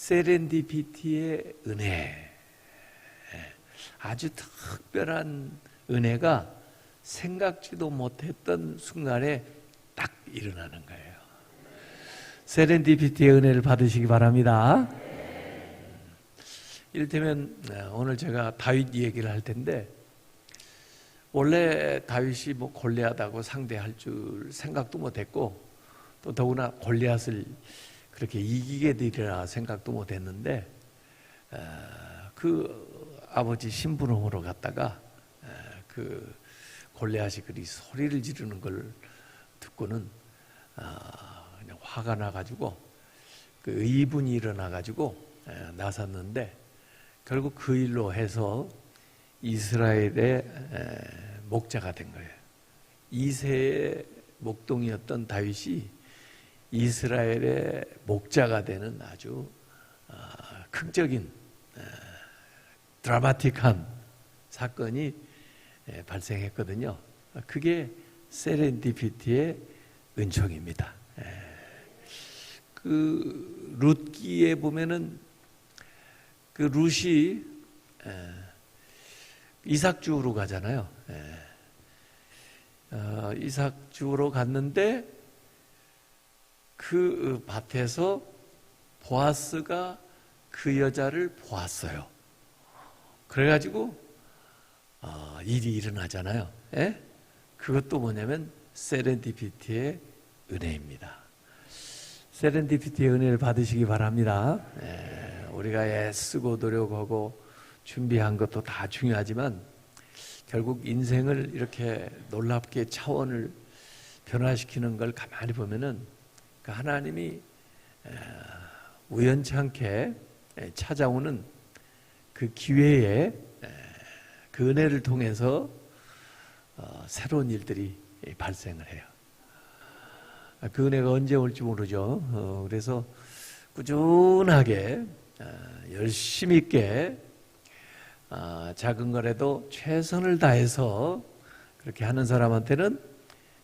세렌디피티의 은혜, 아주 특별한 은혜가 생각지도 못했던 순간에 딱 일어나는 거예요. 세렌디피티의 은혜를 받으시기 바랍니다. 이를테면 오늘 제가 다윗 얘기를 할 텐데, 원래 다윗이 뭐 골리앗하고 상대할 줄 생각도 못했고, 또 더구나 골리앗을 그렇게 이기게 되리라 생각도 못했는데, 그 아버지 심부름으로 갔다가 그 골리앗이 그리 소리를 지르는 걸 듣고는 그냥 화가 나가지고 그 의분이 일어나가지고 나섰는데, 결국 그 일로 해서 이스라엘의 목자가 된 거예요. 2세의 목동이었던 다윗이 이스라엘의 목자가 되는 아주 극적인 드라마틱한 사건이 발생했거든요. 그게 세렌디피티의 은총입니다. 그 룻기에 보면은 그 룻이 이삭 주우러 가잖아요. 이삭 주우러 갔는데 그 밭에서 보아스가 그 여자를 보았어요. 그래가지고 일이 일어나잖아요. 그것도 뭐냐면 세렌디피티의 은혜입니다. 세렌디피티의 은혜를 받으시기 바랍니다. 우리가 애쓰고 노력하고 준비한 것도 다 중요하지만 결국 인생을 이렇게 놀랍게 차원을 변화시키는 걸 가만히 보면은 그 하나님이 우연찮게 찾아오는 그 기회에 그 은혜를 통해서 새로운 일들이 발생을 해요. 그 은혜가 언제 올지 모르죠. 그래서 꾸준하게 열심히 있게 작은 거라도 최선을 다해서 그렇게 하는 사람한테는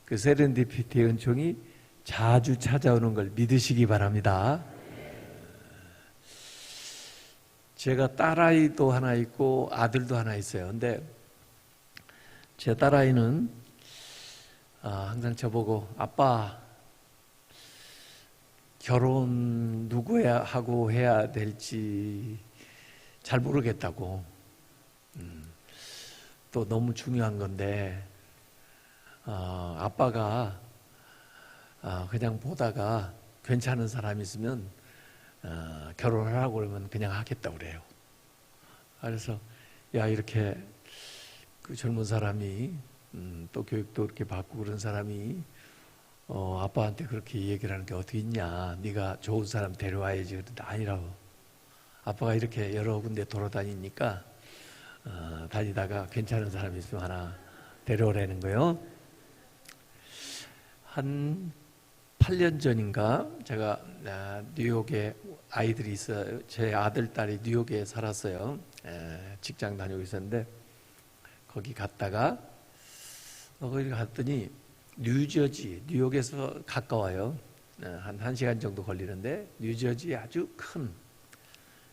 그 세렌디피티의 은총이 자주 찾아오는 걸 믿으시기 바랍니다. 제가 딸아이도 하나 있고 아들도 하나 있어요. 근데 제 딸아이는 항상 저보고 아빠 결혼 누구하고 해야 될지 잘 모르겠다고. 또 너무 중요한 건데 아빠가 그냥 보다가 괜찮은 사람이 있으면 결혼을 하라고 그러면 그냥 하겠다고 그래요. 그래서 야, 이렇게 그 젊은 사람이 또 교육도 이렇게 받고 그런 사람이 아빠한테 그렇게 얘기를 하는 게 어떻게 있냐, 네가 좋은 사람 데려와야지. 그런데 아니라고. 아빠가 이렇게 여러 군데 돌아다니니까 다니다가 괜찮은 사람이 있으면 하나 데려오라는 거예요. 한 8년 전인가 제가 뉴욕에 아이들이 있어요. 제 아들, 딸이 뉴욕에 살았어요. 직장 다니고 있었는데 거기 갔다가 거기 갔더니 뉴저지, 뉴욕에서 가까워요. 한 1시간 정도 걸리는데 뉴저지에 아주 큰,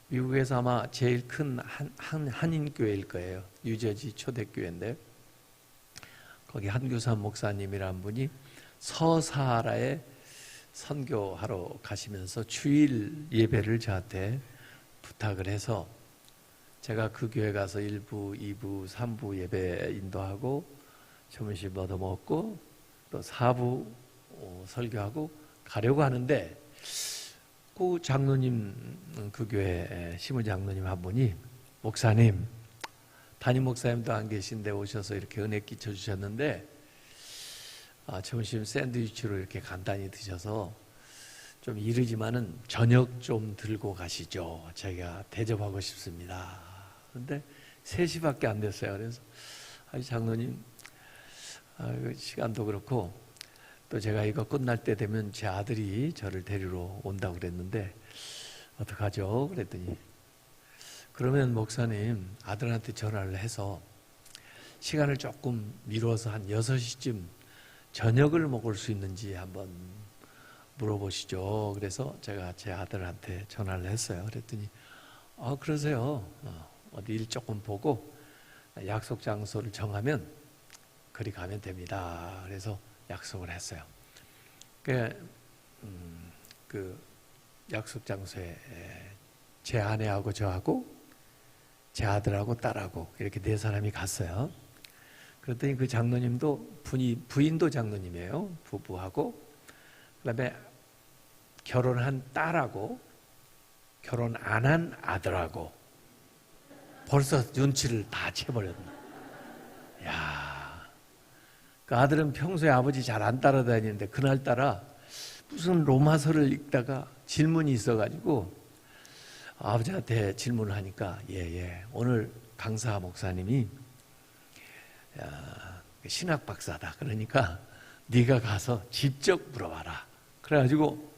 미국에서 아마 제일 큰 한인교회일 거예요. 뉴저지 초대교회인데 거기 한규삼 목사님이라는 분이 서사하라에 선교하러 가시면서 주일 예배를 저한테 부탁을 해서 제가 그 교회 가서 1부, 2부, 3부 예배 인도하고 점심 얻어먹고 또 4부 설교하고 가려고 하는데 그 장로님, 그 교회 시무 장로님 한 분이 목사님, 담임 목사님도 안 계신데 오셔서 이렇게 은혜 끼쳐 주셨는데 점심 샌드위치로 이렇게 간단히 드셔서 좀 이르지만은 저녁 좀 들고 가시죠. 제가 대접하고 싶습니다. 그런데 3시밖에 안 됐어요. 그래서 장로님, 시간도 그렇고 또 제가 이거 끝날 때 되면 제 아들이 저를 데리러 온다고 그랬는데 어떡하죠? 그랬더니 그러면 목사님 아들한테 전화를 해서 시간을 조금 미뤄서 한 6시쯤 저녁을 먹을 수 있는지 한번 물어보시죠. 그래서 제가 제 아들한테 전화를 했어요. 그랬더니 그러세요. 어디 일 조금 보고 약속 장소를 정하면 그리 가면 됩니다. 그래서 약속을 했어요. 그 약속 장소에 제 아내하고 저하고 제 아들하고 딸하고 이렇게 네 사람이 갔어요. 그랬더니 그 장로님도 부인도 장로님이에요. 부부하고 그다음에 결혼한 딸하고 결혼 안 한 아들하고 벌써 눈치를 다 채버렸네. 야, 그 아들은 평소에 아버지 잘 안 따라다니는데 그날따라 무슨 로마서를 읽다가 질문이 있어가지고 아버지한테 질문을 하니까 오늘 강사 목사님이 신학 박사다. 그러니까 네가 가서 직접 물어봐라. 그래가지고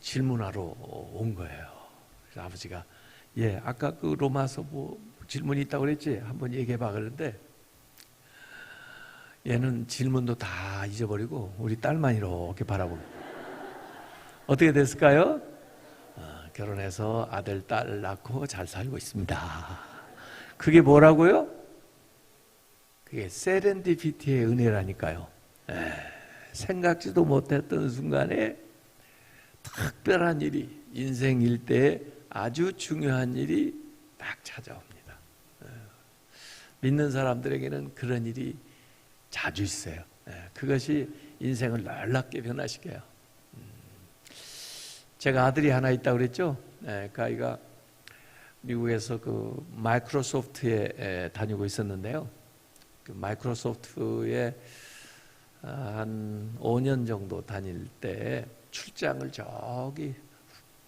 질문하러 온 거예요. 그래서 아버지가 아까 그 로마서 뭐 질문이 있다고 그랬지? 한번 얘기해봐. 그랬는데 얘는 질문도 다 잊어버리고 우리 딸만 이렇게 바라보고 어떻게 됐을까요? 결혼해서 아들, 딸 낳고 잘 살고 있습니다. 그게 뭐라고요? 그게 세렌디피티의 은혜라니까요. 생각지도 못했던 순간에 특별한 일이 인생 일대에 아주 중요한 일이 딱 찾아옵니다. 믿는 사람들에게는 그런 일이 자주 있어요. 그것이 인생을 놀랍게 변화시켜요. 제가 아들이 하나 있다고 그랬죠. 그 아이가 미국에서 그 마이크로소프트에 다니고 있었는데요. 그 마이크로소프트에 한 5년 정도 다닐 때 출장을 저기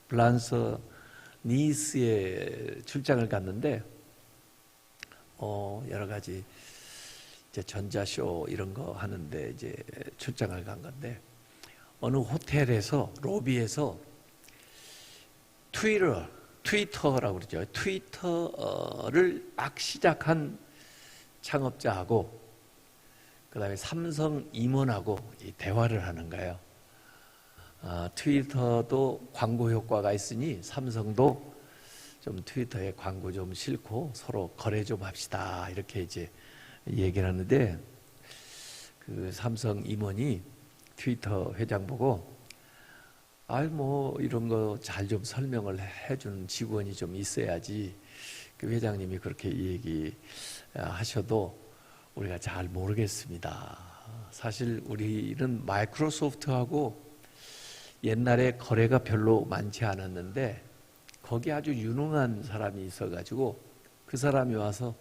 프랑스 니스에 출장을 갔는데 여러 가지 이제 전자쇼 이런 거 하는데 이제 출장을 간 건데 어느 호텔에서 로비에서 트위터라고 그러죠. 트위터를 막 시작한 창업자하고 그다음에 삼성 임원하고 이 대화를 하는 거예요. 트위터도 광고 효과가 있으니 삼성도 좀 트위터에 광고 좀 싣고 서로 거래 좀 합시다. 이렇게 이제 얘기를 하는데 그 삼성 임원이 트위터 회장 보고 뭐 이런 거 잘 좀 설명을 해주는 직원이 좀 있어야지. 그 회장님이 그렇게 얘기하셔도 우리가 잘 모르겠습니다. 사실 우리는 마이크로소프트하고 옛날에 거래가 별로 많지 않았는데 거기 아주 유능한 사람이 있어가지고 그 사람이 와서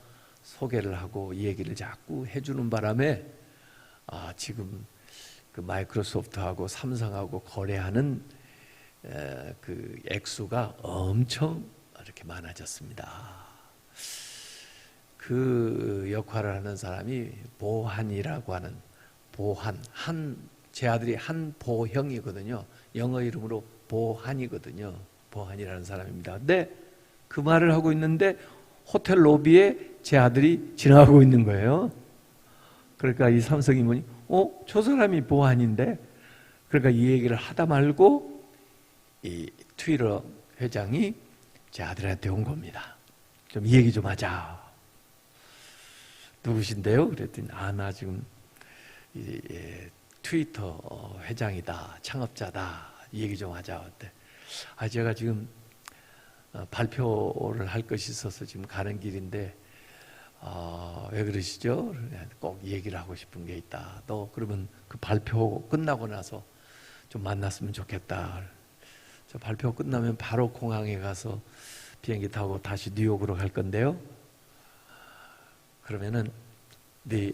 소개를 하고 얘기를 자꾸 해주는 바람에 지금 그 마이크로소프트하고 삼성하고 거래하는 그 액수가 엄청 이렇게 많아졌습니다. 그 역할을 하는 사람이 보한이라고 하는 제 아들이 한보형이거든요. 영어 이름으로 보한이거든요. 보한이라는 사람입니다. 근데 그 말을 하고 있는데 호텔 로비에 제 아들이 지나가고 있는 거예요. 그러니까 이 삼성 임원이 저 사람이 보한인데 그러니까 이 얘기를 하다 말고 이 트위터 회장이 제 아들한테 온 겁니다. 좀 이 얘기 좀 하자. 누구신데요? 그랬더니 나 지금 트위터 회장이다. 창업자다. 이 얘기 좀 하자. 어때? 제가 지금 발표를 할 것이 있어서 지금 가는 길인데 왜 그러시죠? 꼭 얘기를 하고 싶은 게 있다. 너 그러면 그 발표 끝나고 나서 좀 만났으면 좋겠다. 저 발표 끝나면 바로 공항에 가서 비행기 타고 다시 뉴욕으로 갈 건데요. 그러면은 네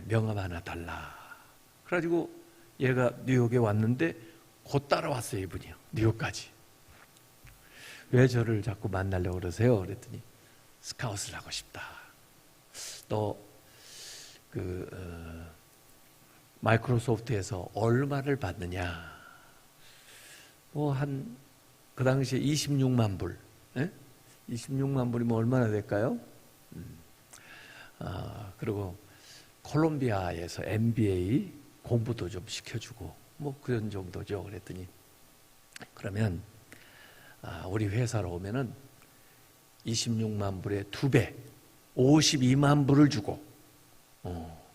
명함 하나 달라. 그래가지고 얘가 뉴욕에 왔는데 곧 따라왔어요. 이분이요. 뉴욕까지. 왜 저를 자꾸 만나려고 그러세요? 그랬더니 스카웃을 하고 싶다. 너 마이크로소프트에서 얼마를 받느냐? 그 당시에 26만 불. 26만 불이면 얼마나 될까요? 그리고 콜롬비아에서 MBA 공부도 좀 시켜주고 뭐 그런 정도죠. 그랬더니 그러면 우리 회사로 오면은 26만 불에 2배, 52만 불을 주고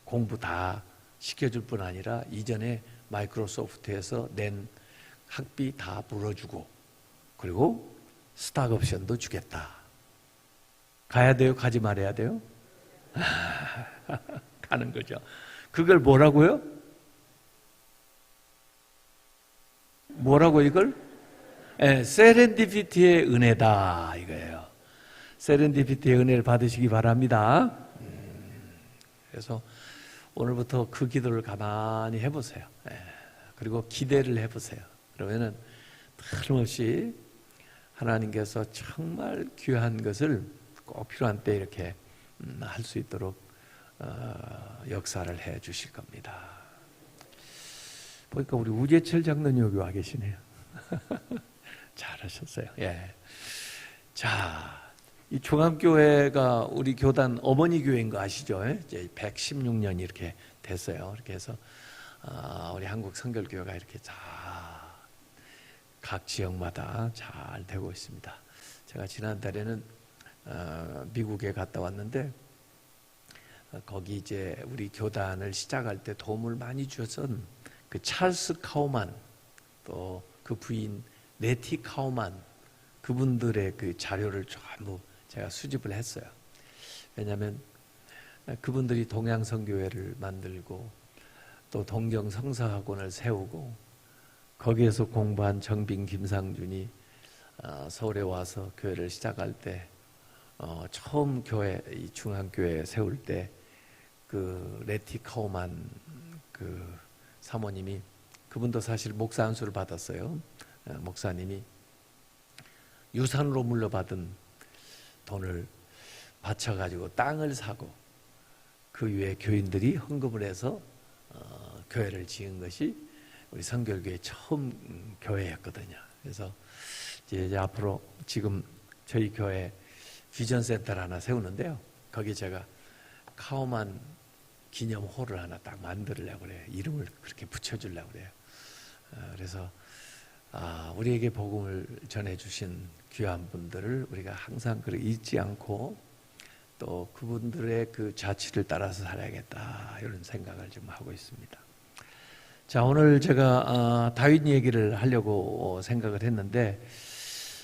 공부 다 시켜줄 뿐 아니라 이전에 마이크로소프트에서 낸 학비 다 물어주고, 그리고 스탁 옵션도 주겠다. 가야 돼요? 가지 말아야 돼요? 가는 거죠. 그걸 뭐라고요? 뭐라고 이걸? 세렌디피티의 은혜다 이거예요. 세렌디피티의 은혜를 받으시기 바랍니다. 그래서 오늘부터 그 기도를 가만히 해보세요. 그리고 기대를 해보세요. 그러면은 틀림없이 하나님께서 정말 귀한 것을 꼭 필요한 때 이렇게 할 수 있도록 역사를 해 주실 겁니다. 보니까 우리 우재철 장로님 여기 와 계시네요. 잘하셨어요. 예. 자, 이 종합교회가 우리 교단 어머니 교회인 거 아시죠? 이제 116년이 이렇게 됐어요. 이렇게 해서 우리 한국 성결교회가 이렇게 각 지역마다 잘 되고 있습니다. 제가 지난달에는 미국에 갔다 왔는데 거기 이제 우리 교단을 시작할 때 도움을 많이 주셨던 그 찰스 카우만, 또 그 부인 네티 카우만, 그분들의 그 자료를 전부 제가 수집을 했어요. 왜냐하면 그분들이 동양성교회를 만들고 또 동정성사학원을 세우고 거기에서 공부한 정빈 김상준이 서울에 와서 교회를 시작할 때 처음 교회, 이 중앙교회 세울 때 그 레티 카우만 그 사모님이, 그분도 사실 목사 안수를 받았어요. 목사님이 유산으로 물려받은 돈을 바쳐가지고 땅을 사고 그 위에 교인들이 헌금을 해서 교회를 지은 것이 우리 성결교회 처음 교회였거든요. 그래서 이제 앞으로 지금 저희 교회 비전센터를 하나 세우는데요. 거기 제가 카우만 기념홀을 하나 딱 만들려고 그래요. 이름을 그렇게 붙여주려고 그래요. 그래서 우리에게 복음을 전해주신 귀한 분들을 우리가 항상 잊지 않고 또 그분들의 그 자취를 따라서 살아야겠다, 이런 생각을 좀 하고 있습니다. 자, 오늘 제가 다윗 얘기를 하려고 생각을 했는데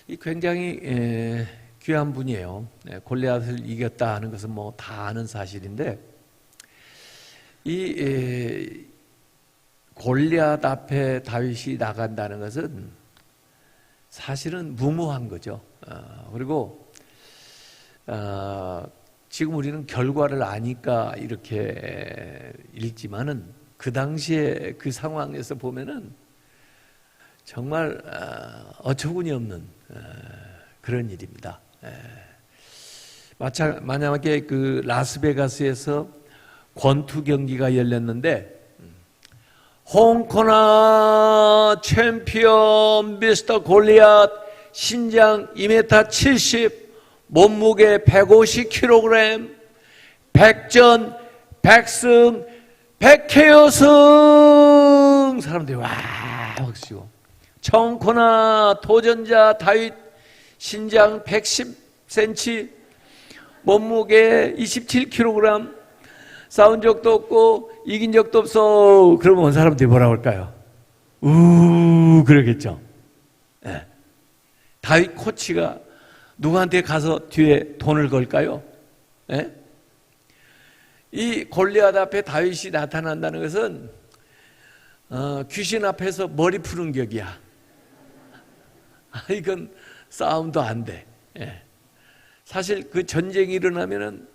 이 굉장히 귀한 분이에요. 골리앗을 이겼다 하는 것은 뭐 다 아는 사실인데 이 골리앗 앞에 다윗이 나간다는 것은 사실은 무모한 거죠. 그리고 지금 우리는 결과를 아니까 이렇게 읽지만은 그 당시에 그 상황에서 보면은 정말 어처구니 없는 그런 일입니다. 만약에 그 라스베가스에서 권투 경기가 열렸는데 홍코나 챔피언 미스터 골리앗, 신장 2m 70, 몸무게 150kg, 백전, 백승, 백회여승, 사람들이 와 박수고, 청코나 도전자 다윗, 신장 110cm, 몸무게 27kg, 싸운 적도 없고 이긴 적도 없어. 그러면 온 사람들이 뭐라고 할까요? 그러겠죠. 네. 다윗 코치가 누구한테 가서 뒤에 돈을 걸까요? 네? 이 골리앗 앞에 다윗이 나타난다는 것은 귀신 앞에서 머리 푸는 격이야. 이건 싸움도 안 돼. 네. 사실 그 전쟁이 일어나면은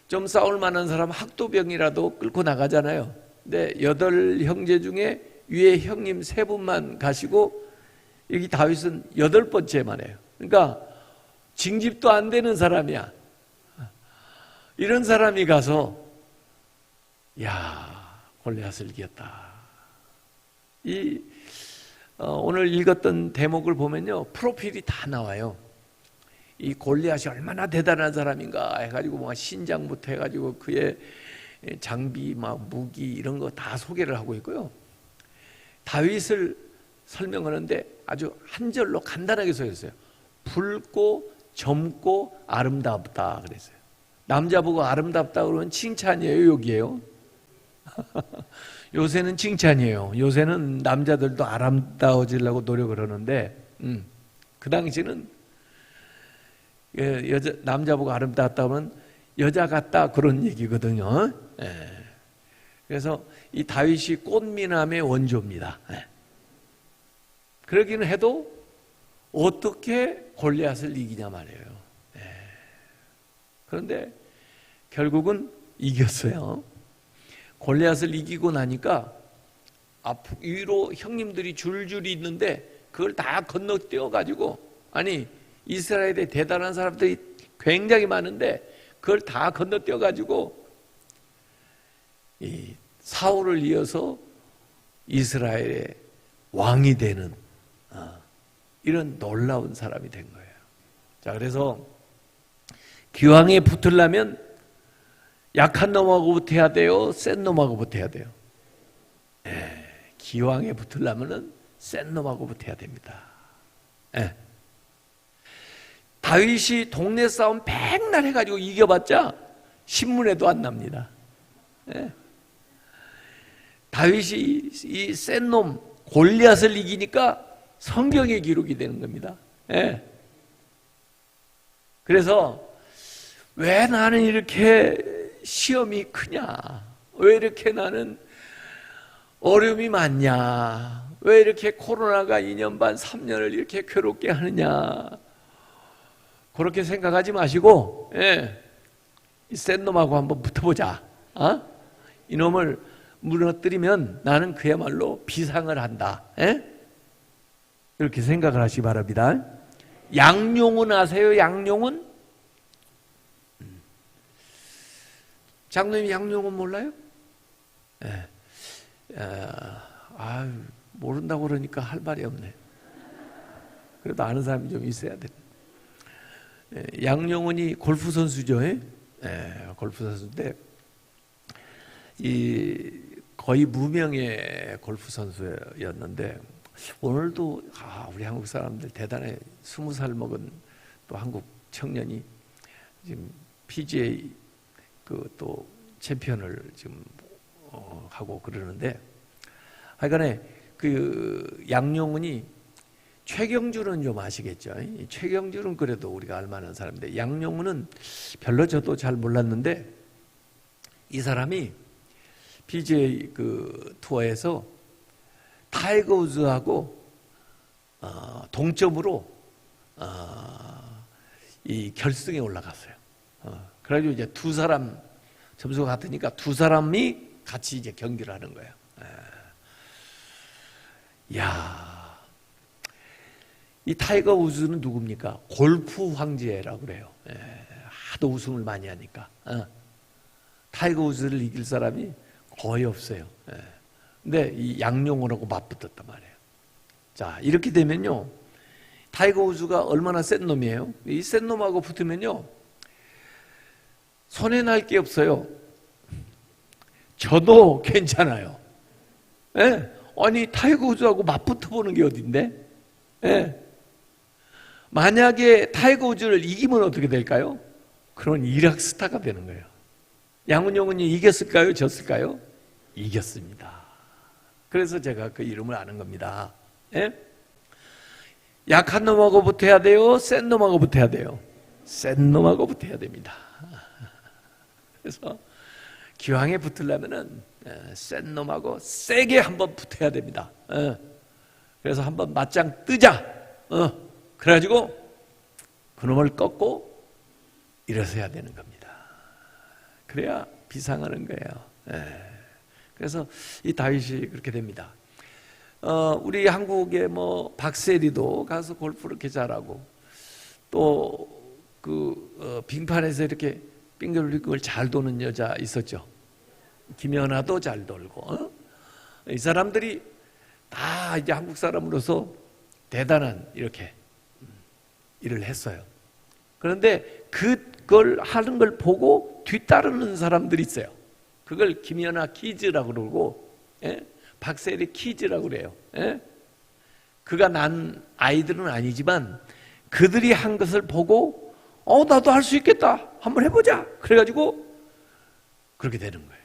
좀 싸울 만한 사람 학도병이라도 끌고 나가잖아요. 근데 8형제 중에 위에 형님 3분만 가시고 여기 다윗은 8번째만 해요. 그러니까 징집도 안 되는 사람이야. 이런 사람이 가서 골리앗을 이겼다. 오늘 읽었던 대목을 보면요, 프로필이 다 나와요. 이 골리앗이 얼마나 대단한 사람인가 해가지고 뭐 신장부터 해가지고 그의 장비, 무기 이런 거 다 소개를 하고 있고요. 다윗을 설명하는데 아주 한 절로 간단하게 써있어요. 붉고 젊고 아름답다 그랬어요. 남자 보고 아름답다 그러면 칭찬이에요, 욕이에요? 요새는 칭찬이에요. 요새는 남자들도 아름다워지려고 노력을 하는데 그 당시는 남자 보고 아름답다 하면 여자 같다 그런 얘기거든요. 그래서 이 다윗이 꽃미남의 원조입니다. 그러기는 해도 어떻게 골리앗을 이기냐 말이에요. 그런데 결국은 이겼어요. 골리앗을 이기고 나니까 위로 형님들이 줄줄이 있는데 그걸 다 건너뛰어 가지고, 아니 이스라엘에 대단한 사람들이 굉장히 많은데 그걸 다 건너뛰어 가지고 이 사울을 이어서 이스라엘의 왕이 되는 이런 놀라운 사람이 된 거예요. 자, 그래서 기왕에 붙으려면 약한 놈하고 붙어야 돼요? 센 놈하고 붙어야 돼요? 기왕에 붙으려면 센 놈하고 붙어야 됩니다. 다윗이 동네 싸움 백날 해가지고 이겨봤자 신문에도 안 납니다. 다윗이 이 센 놈 골리앗을 이기니까 성경에 기록이 되는 겁니다. 그래서 왜 나는 이렇게 시험이 크냐? 왜 이렇게 나는 어려움이 많냐? 왜 이렇게 코로나가 2년 반, 3년을 이렇게 괴롭게 하느냐? 그렇게 생각하지 마시고, 이 센 놈하고 한번 붙어보자. 이놈을 무너뜨리면 나는 그야말로 비상을 한다. 이렇게 생각을 하시기 바랍니다. 양용은 아세요? 양용은? 장로님 양용은 몰라요? 모른다고 그러니까 할 말이 없네. 그래도 아는 사람이 좀 있어야 돼. 양용은이 골프 선수죠. 골프 선수인데 거의 무명의 골프 선수였는데 오늘도 우리 한국 사람들 대단해. 20살 먹은 또 한국 청년이 지금 PGA 또 챔피언을 지금 하고 그러는데, 하여간에 그 양용은이, 최경주는 좀 아시겠죠? 최경주는 그래도 우리가 알만한 사람인데 양용은은 별로 저도 잘 몰랐는데, 이 사람이 PGA 그 투어에서 타이거 우즈하고 동점으로 이 결승에 올라갔어요. 그래가지고 이제 두 사람 점수가 같으니까 두 사람이 같이 이제 경기를 하는 거예요. 이 타이거 우즈는 누굽니까? 골프 황제라고 그래요. 하도 우승을 많이 하니까. 타이거 우즈를 이길 사람이 거의 없어요. 근데 이 양용은하고 맞붙었단 말이에요. 자, 이렇게 되면요, 타이거 우즈가 얼마나 센 놈이에요? 이 센 놈하고 붙으면요, 손해 날 게 없어요. 저도 괜찮아요. 아니 타이거 우즈하고 맞붙어 보는 게 어딘데? 만약에 타이거 우즈를 이기면 어떻게 될까요? 그런 이락 스타가 되는 거예요. 양은용은이 이겼을까요? 졌을까요? 이겼습니다. 그래서 제가 그 이름을 아는 겁니다. 약한 놈하고 붙어야 돼요? 센 놈하고 붙어야 돼요? 센 놈하고 붙어야 됩니다. 그래서 기왕에 붙으려면은 센 놈하고 세게 한번 붙어야 됩니다. 그래서 한번 맞짱 뜨자. 그래가지고 그놈을 꺾고 일어서야 되는 겁니다. 그래야 비상하는 거예요. 그래서 이 다윗이 그렇게 됩니다. 우리 한국의 뭐 박세리도 가서 골프를 이렇게 잘하고, 또 빙판에서 이렇게 빙글빙글 잘 도는 여자 있었죠. 김연아도 잘 돌고. 이 사람들이 다 이제 한국 사람으로서 대단한 이렇게 일을 했어요. 그런데 그걸 하는 걸 보고 뒤따르는 사람들이 있어요. 그걸 김연아 키즈라고 그러고, 박세리 키즈라고 그래요. 그가 난 아이들은 아니지만 그들이 한 것을 보고 나도 할 수 있겠다, 한번 해보자, 그래가지고 그렇게 되는 거예요.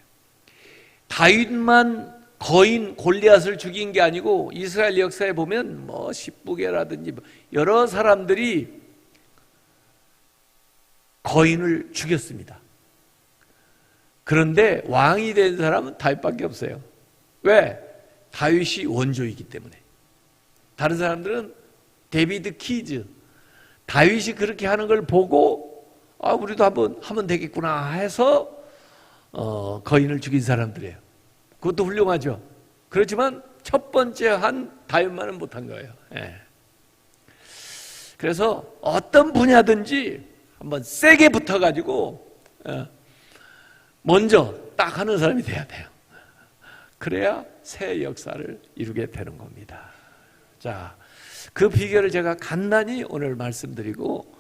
다윗만 거인 골리앗을 죽인 게 아니고 이스라엘 역사에 보면 뭐 십부개라든지 여러 사람들이 거인을 죽였습니다. 그런데 왕이 된 사람은 다윗밖에 없어요. 왜? 다윗이 원조이기 때문에. 다른 사람들은 데비드 키즈, 다윗이 그렇게 하는 걸 보고 우리도 한번 하면 되겠구나 해서 거인을 죽인 사람들이에요. 그것도 훌륭하죠. 그렇지만 첫 번째 한 다윗만은 못한 거예요. 예. 그래서 어떤 분야든지 한번 세게 붙어가지고 먼저 딱 하는 사람이 돼야 돼요. 그래야 새 역사를 이루게 되는 겁니다. 자, 그 비결을 제가 간단히 오늘 말씀드리고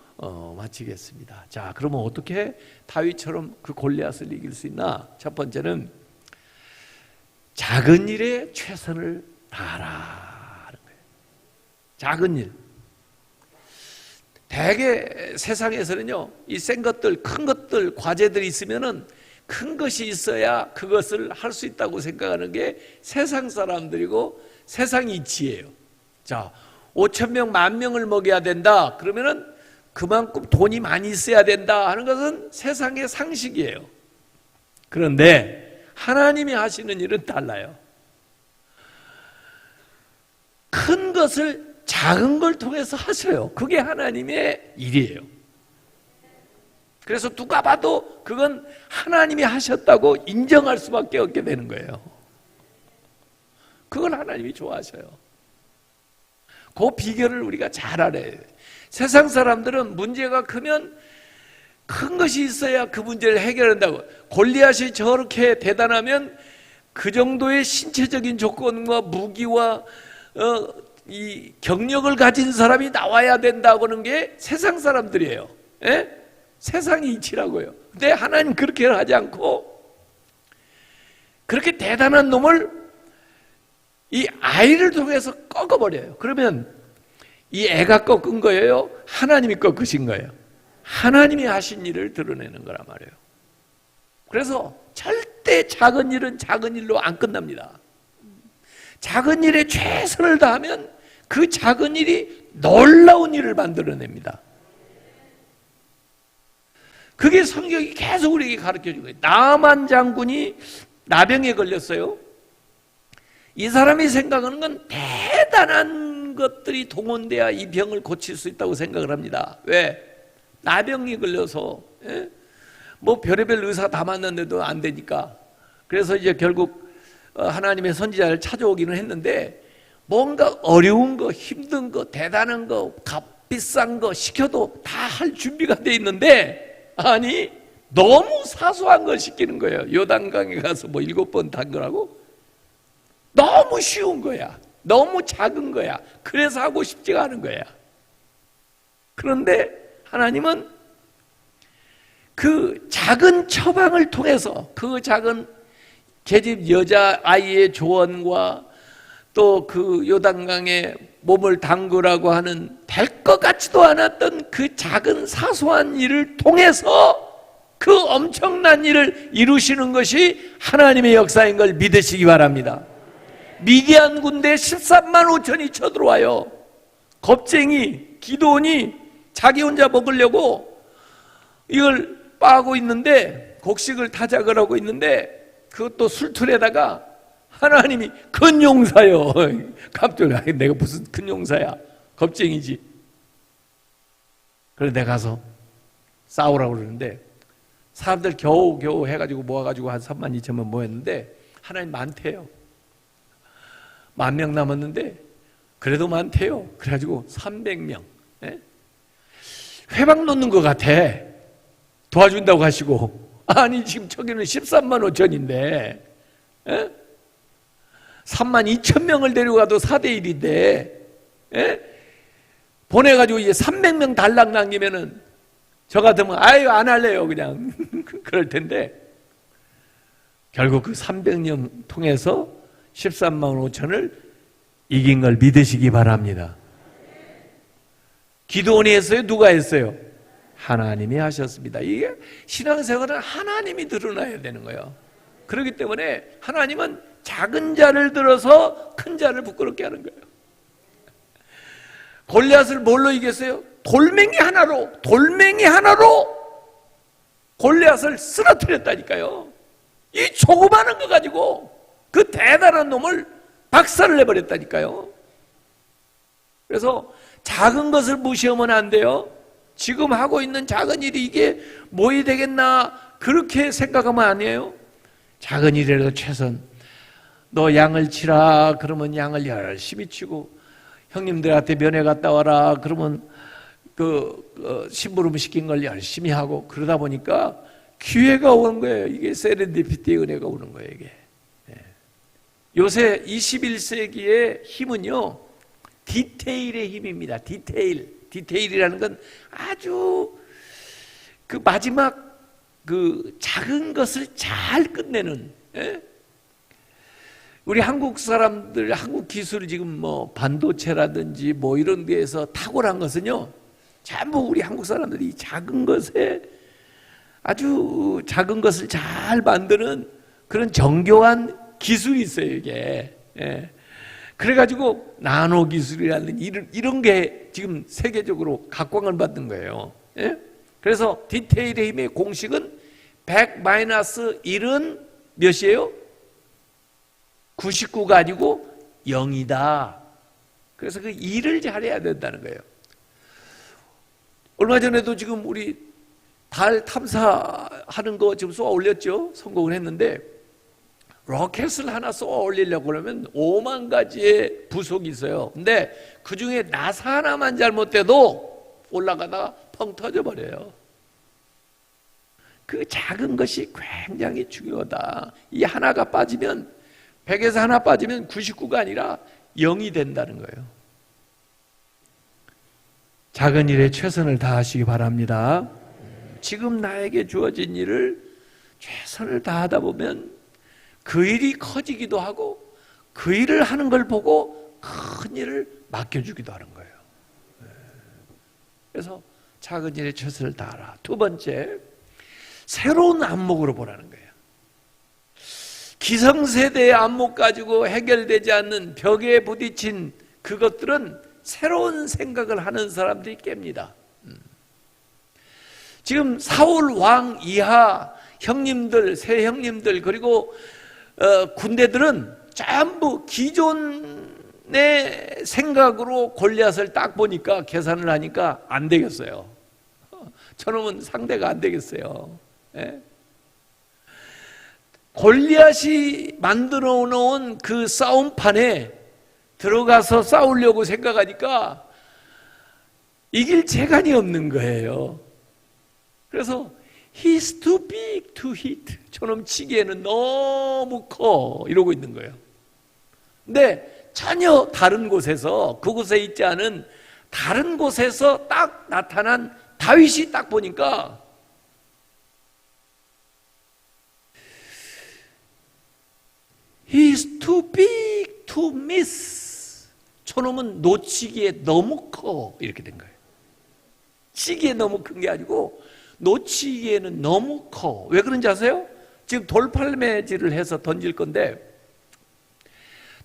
마치겠습니다. 자, 그러면 어떻게 다윗처럼 그 골리앗을 이길 수 있나? 첫 번째는 작은 일에 최선을 다하라 하는 거예요. 작은 일. 대개 세상에서는요, 이 센 것들, 큰 것들, 과제들이 있으면은 큰 것이 있어야 그것을 할 수 있다고 생각하는 게 세상 사람들이고 세상 이치예요. 자, 5,000명, 10,000명을 먹여야 된다. 그러면은 그만큼 돈이 많이 있어야 된다 하는 것은 세상의 상식이에요. 그런데 하나님이 하시는 일은 달라요. 큰 것을 작은 걸 통해서 하셔요. 그게 하나님의 일이에요. 그래서 누가 봐도 그건 하나님이 하셨다고 인정할 수밖에 없게 되는 거예요. 그건 하나님이 좋아하셔요. 그 비결을 우리가 잘 알아야 돼요. 세상 사람들은 문제가 크면 큰 것이 있어야 그 문제를 해결한다고. 골리앗이 저렇게 대단하면 그 정도의 신체적인 조건과 무기와 이 경력을 가진 사람이 나와야 된다고 하는 게 세상 사람들이에요. 예? 세상의 이치라고요. 근데 하나님 그렇게 하지 않고 그렇게 대단한 놈을 이 아이를 통해서 꺾어버려요. 그러면 이 애가 꺾은 거예요? 하나님이 꺾으신 거예요? 하나님이 하신 일을 드러내는 거란 말이에요. 그래서 절대 작은 일은 작은 일로 안 끝납니다. 작은 일에 최선을 다하면 그 작은 일이 놀라운 일을 만들어냅니다. 그게 성경이 계속 우리에게 가르쳐준 거예요. 나만 장군이 나병에 걸렸어요. 이 사람이 생각하는 건 대단한 것들이 동원돼야 이 병을 고칠 수 있다고 생각을 합니다. 왜? 나병이 걸려서 뭐 별의별 의사 다 만났는데도 안 되니까. 그래서 이제 결국 하나님의 선지자를 찾아오기는 했는데 뭔가 어려운 거, 힘든 거, 대단한 거, 값비싼 거 시켜도 다 할 준비가 돼 있는데 아니 너무 사소한 걸 시키는 거예요. 요단강에 가서 뭐 7번 담그라고? 너무 쉬운 거야. 너무 작은 거야. 그래서 하고 싶지가 않은 거야. 그런데 하나님은 그 작은 처방을 통해서 그 작은 계집 여자아이의 조언과 또 그 요단강에 몸을 담그라고 하는 될 것 같지도 않았던 그 작은 사소한 일을 통해서 그 엄청난 일을 이루시는 것이 하나님의 역사인 걸 믿으시기 바랍니다. 미디안 군대 13만 5천이 쳐들어와요. 겁쟁이 기드온이 자기 혼자 먹으려고 이걸 빠고 있는데 곡식을 타작을 하고 있는데 그것도 술틀에다가 하나님이 큰 용사요. 깜짝 놀라. 내가 무슨 큰 용사야. 겁쟁이지. 그래서 내가 가서 싸우라고 그러는데 사람들 겨우 해가지고 모아가지고 한 3만 2천만 모였는데 하나님 많대요. 10,000명 남았는데 그래도 많대요. 그래가지고 300명. 회방 놓는 것 같아. 도와준다고 하시고. 아니 지금 저기는 13만 5천인데 3만 2천 명을 데려가도 4대 1인데 보내가지고 이제 300명 달랑 남기면은 저 같으면 아유 안 할래요 그냥 그럴 텐데 결국 그 300명 통해서 13만 5천을 이긴 걸 믿으시기 바랍니다. 기도원이 했어요? 누가 했어요? 하나님이 하셨습니다. 이게 신앙생활은 하나님이 드러나야 되는 거예요. 그렇기 때문에 하나님은 작은 자를 들어서 큰 자를 부끄럽게 하는 거예요. 골리앗을 뭘로 이겼어요? 돌멩이 하나로 골리앗을 쓰러뜨렸다니까요. 이 조그마한 거 가지고 그 대단한 놈을 박살을 내버렸다니까요. 그래서 작은 것을 무시하면 안 돼요. 지금 하고 있는 작은 일이 이게 뭐이 되겠나 그렇게 생각하면 아니에요. 작은 일이라도 최선. 너 양을 치라 그러면 양을 열심히 치고, 형님들한테 면회 갔다 와라 그러면 심부름 시킨 걸 열심히 하고, 그러다 보니까 기회가 오는 거예요. 이게 세렌디피티의 은혜가 오는 거예요. 이게 요새 21세기의 힘은요, 디테일의 힘입니다. 디테일이라는 건 아주 그 마지막 그 작은 것을 잘 끝내는, 예? 우리 한국 사람들, 한국 기술이 지금 뭐 반도체라든지 뭐 이런 데에서 탁월한 것은요, 전부 우리 한국 사람들이 이 작은 것에, 아주 작은 것을 잘 만드는 그런 정교한 기술이 있어요, 이게. 예. 그래가지고 나노 기술이라는 이런 게 지금 세계적으로 각광을 받는 거예요. 예? 그래서 디테일의 힘의 공식은 100-1은 몇이에요? 99가 아니고 0이다. 그래서 그 일을 잘해야 된다는 거예요. 얼마 전에도 지금 우리 달 탐사하는 거 지금 쏘아 올렸죠? 성공을 했는데, 로켓을 하나 쏘아 올리려고 그러면 5만 가지의 부속이 있어요. 근데 그 중에 나사 하나만 잘못돼도 올라가다가 펑 터져버려요. 그 작은 것이 굉장히 중요하다. 이 하나가 빠지면, 100에서 하나 빠지면 99가 아니라 0이 된다는 거예요. 작은 일에 최선을 다하시기 바랍니다. 지금 나에게 주어진 일을 최선을 다하다 보면 그 일이 커지기도 하고, 그 일을 하는 걸 보고 큰 일을 맡겨주기도 하는 거예요. 그래서 작은 일에 최선을 다하라. 두 번째, 새로운 안목으로 보라는 거예요. 기성세대의 안목 가지고 해결되지 않는 벽에 부딪힌 그것들은 새로운 생각을 하는 사람들이 깹니다. 지금 사울 왕 이하 형님들, 새 형님들, 그리고 군대들은 전부 기존의 생각으로 골리앗을 딱 보니까, 계산을 하니까 안 되겠어요. 저놈은 상대가 안 되겠어요. 예? 골리앗이 만들어 놓은 그 싸움판에 들어가서 싸우려고 생각하니까 이길 재간이 없는 거예요. 그래서 He's too big to hit. 저놈 치기에는 너무 커, 이러고 있는 거예요. 근데 전혀 다른 곳에서, 그곳에 있지 않은 다른 곳에서 딱 나타난 다윗이 딱 보니까 He's too big to miss. 저놈은 놓치기에 너무 커, 이렇게 된 거예요. 치기에 너무 큰 게 아니고 놓치기에는 너무 커. 왜 그런지 아세요? 지금 돌팔매질을 해서 던질 건데,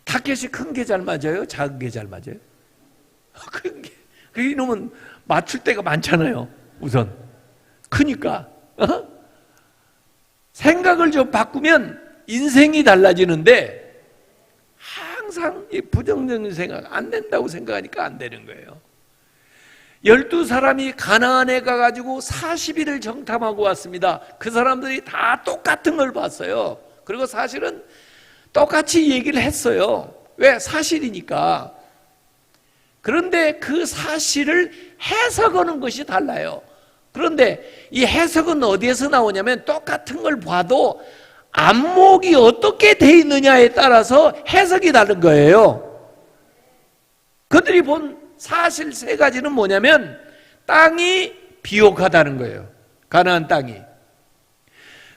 타켓이 큰 게 잘 맞아요? 작은 게 잘 맞아요? 큰 게. 이놈은 맞출 때가 많잖아요. 우선 크니까. 생각을 좀 바꾸면 인생이 달라지는데, 항상 이 부정적인 생각, 안 된다고 생각하니까 안 되는 거예요. 12사람이 가나안에 가가지고 40일을 정탐하고 왔습니다. 그 사람들이 다 똑같은 걸 봤어요. 그리고 사실은 똑같이 얘기를 했어요. 왜? 사실이니까. 그런데 그 사실을 해석하는 것이 달라요. 그런데 이 해석은 어디에서 나오냐면, 똑같은 걸 봐도 안목이 어떻게 돼 있느냐에 따라서 해석이 다른 거예요. 그들이 본 사실 세 가지는 뭐냐면, 땅이 비옥하다는 거예요. 가나안 땅이.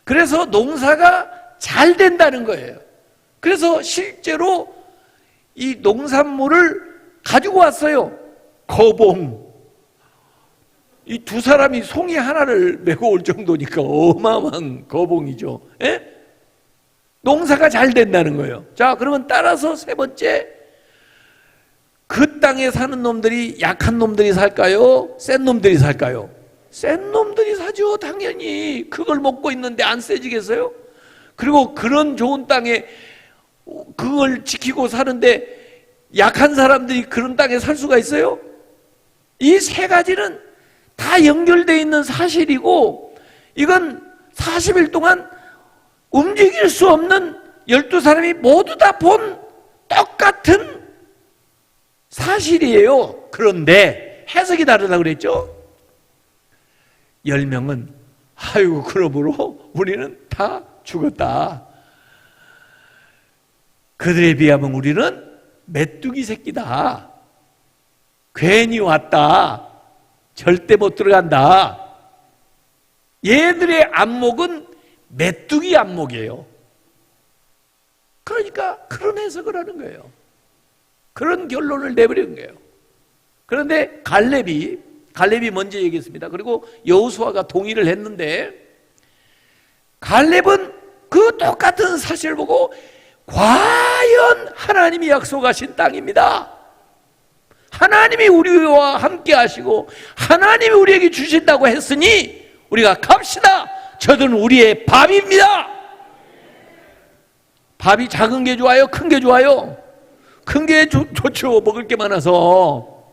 그래서 농사가 잘 된다는 거예요. 그래서 실제로 이 농산물을 가지고 왔어요. 거봉. 이 두 사람이 송이 하나를 메고 올 정도니까 어마어마한 거봉이죠. 예? 농사가 잘 된다는 거예요. 자, 그러면 따라서 세 번째, 그 땅에 사는 놈들이 약한 놈들이 살까요? 센 놈들이 살까요? 센 놈들이 사죠. 당연히. 그걸 먹고 있는데 안 세지겠어요? 그리고 그런 좋은 땅에 그걸 지키고 사는데 약한 사람들이 그런 땅에 살 수가 있어요? 이 세 가지는 다 연결되어 있는 사실이고, 이건 40일 동안 움직일 수 없는 12사람이 모두 다 본 똑같은 사실이에요. 그런데 해석이 다르다고 그랬죠? 10명은 아이고 그러므로 우리는 다 죽었다. 그들에 비하면 우리는 메뚜기 새끼다. 괜히 왔다. 절대 못 들어간다. 얘들의 안목은 메뚜기 안목이에요. 그러니까 그런 해석을 하는 거예요. 그런 결론을 내버린 거예요. 그런데 갈렙이 먼저 얘기했습니다. 그리고 여호수아가 동의를 했는데, 갈렙은 그 똑같은 사실을 보고 과연 하나님이 약속하신 땅입니다. 하나님이 우리와 함께 하시고 하나님이 우리에게 주신다고 했으니 우리가 갑시다. 저들은 우리의 밥입니다. 밥이 작은 게 좋아요? 큰 게 좋아요? 큰 게 좋죠. 먹을 게 많아서.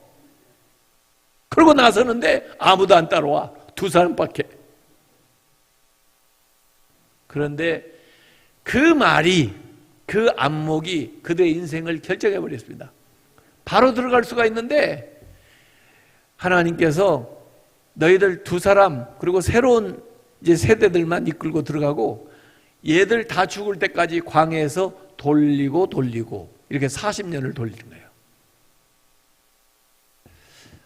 그러고 나서는데 아무도 안 따라와. 두 사람밖에. 그런데 그 말이, 그 안목이 그들의 인생을 결정해 버렸습니다. 바로 들어갈 수가 있는데 하나님께서 너희들 두 사람, 그리고 새로운 이제 세대들만 이끌고 들어가고 얘들 다 죽을 때까지 광야에서 돌리고 이렇게 40년을 돌리는 거예요.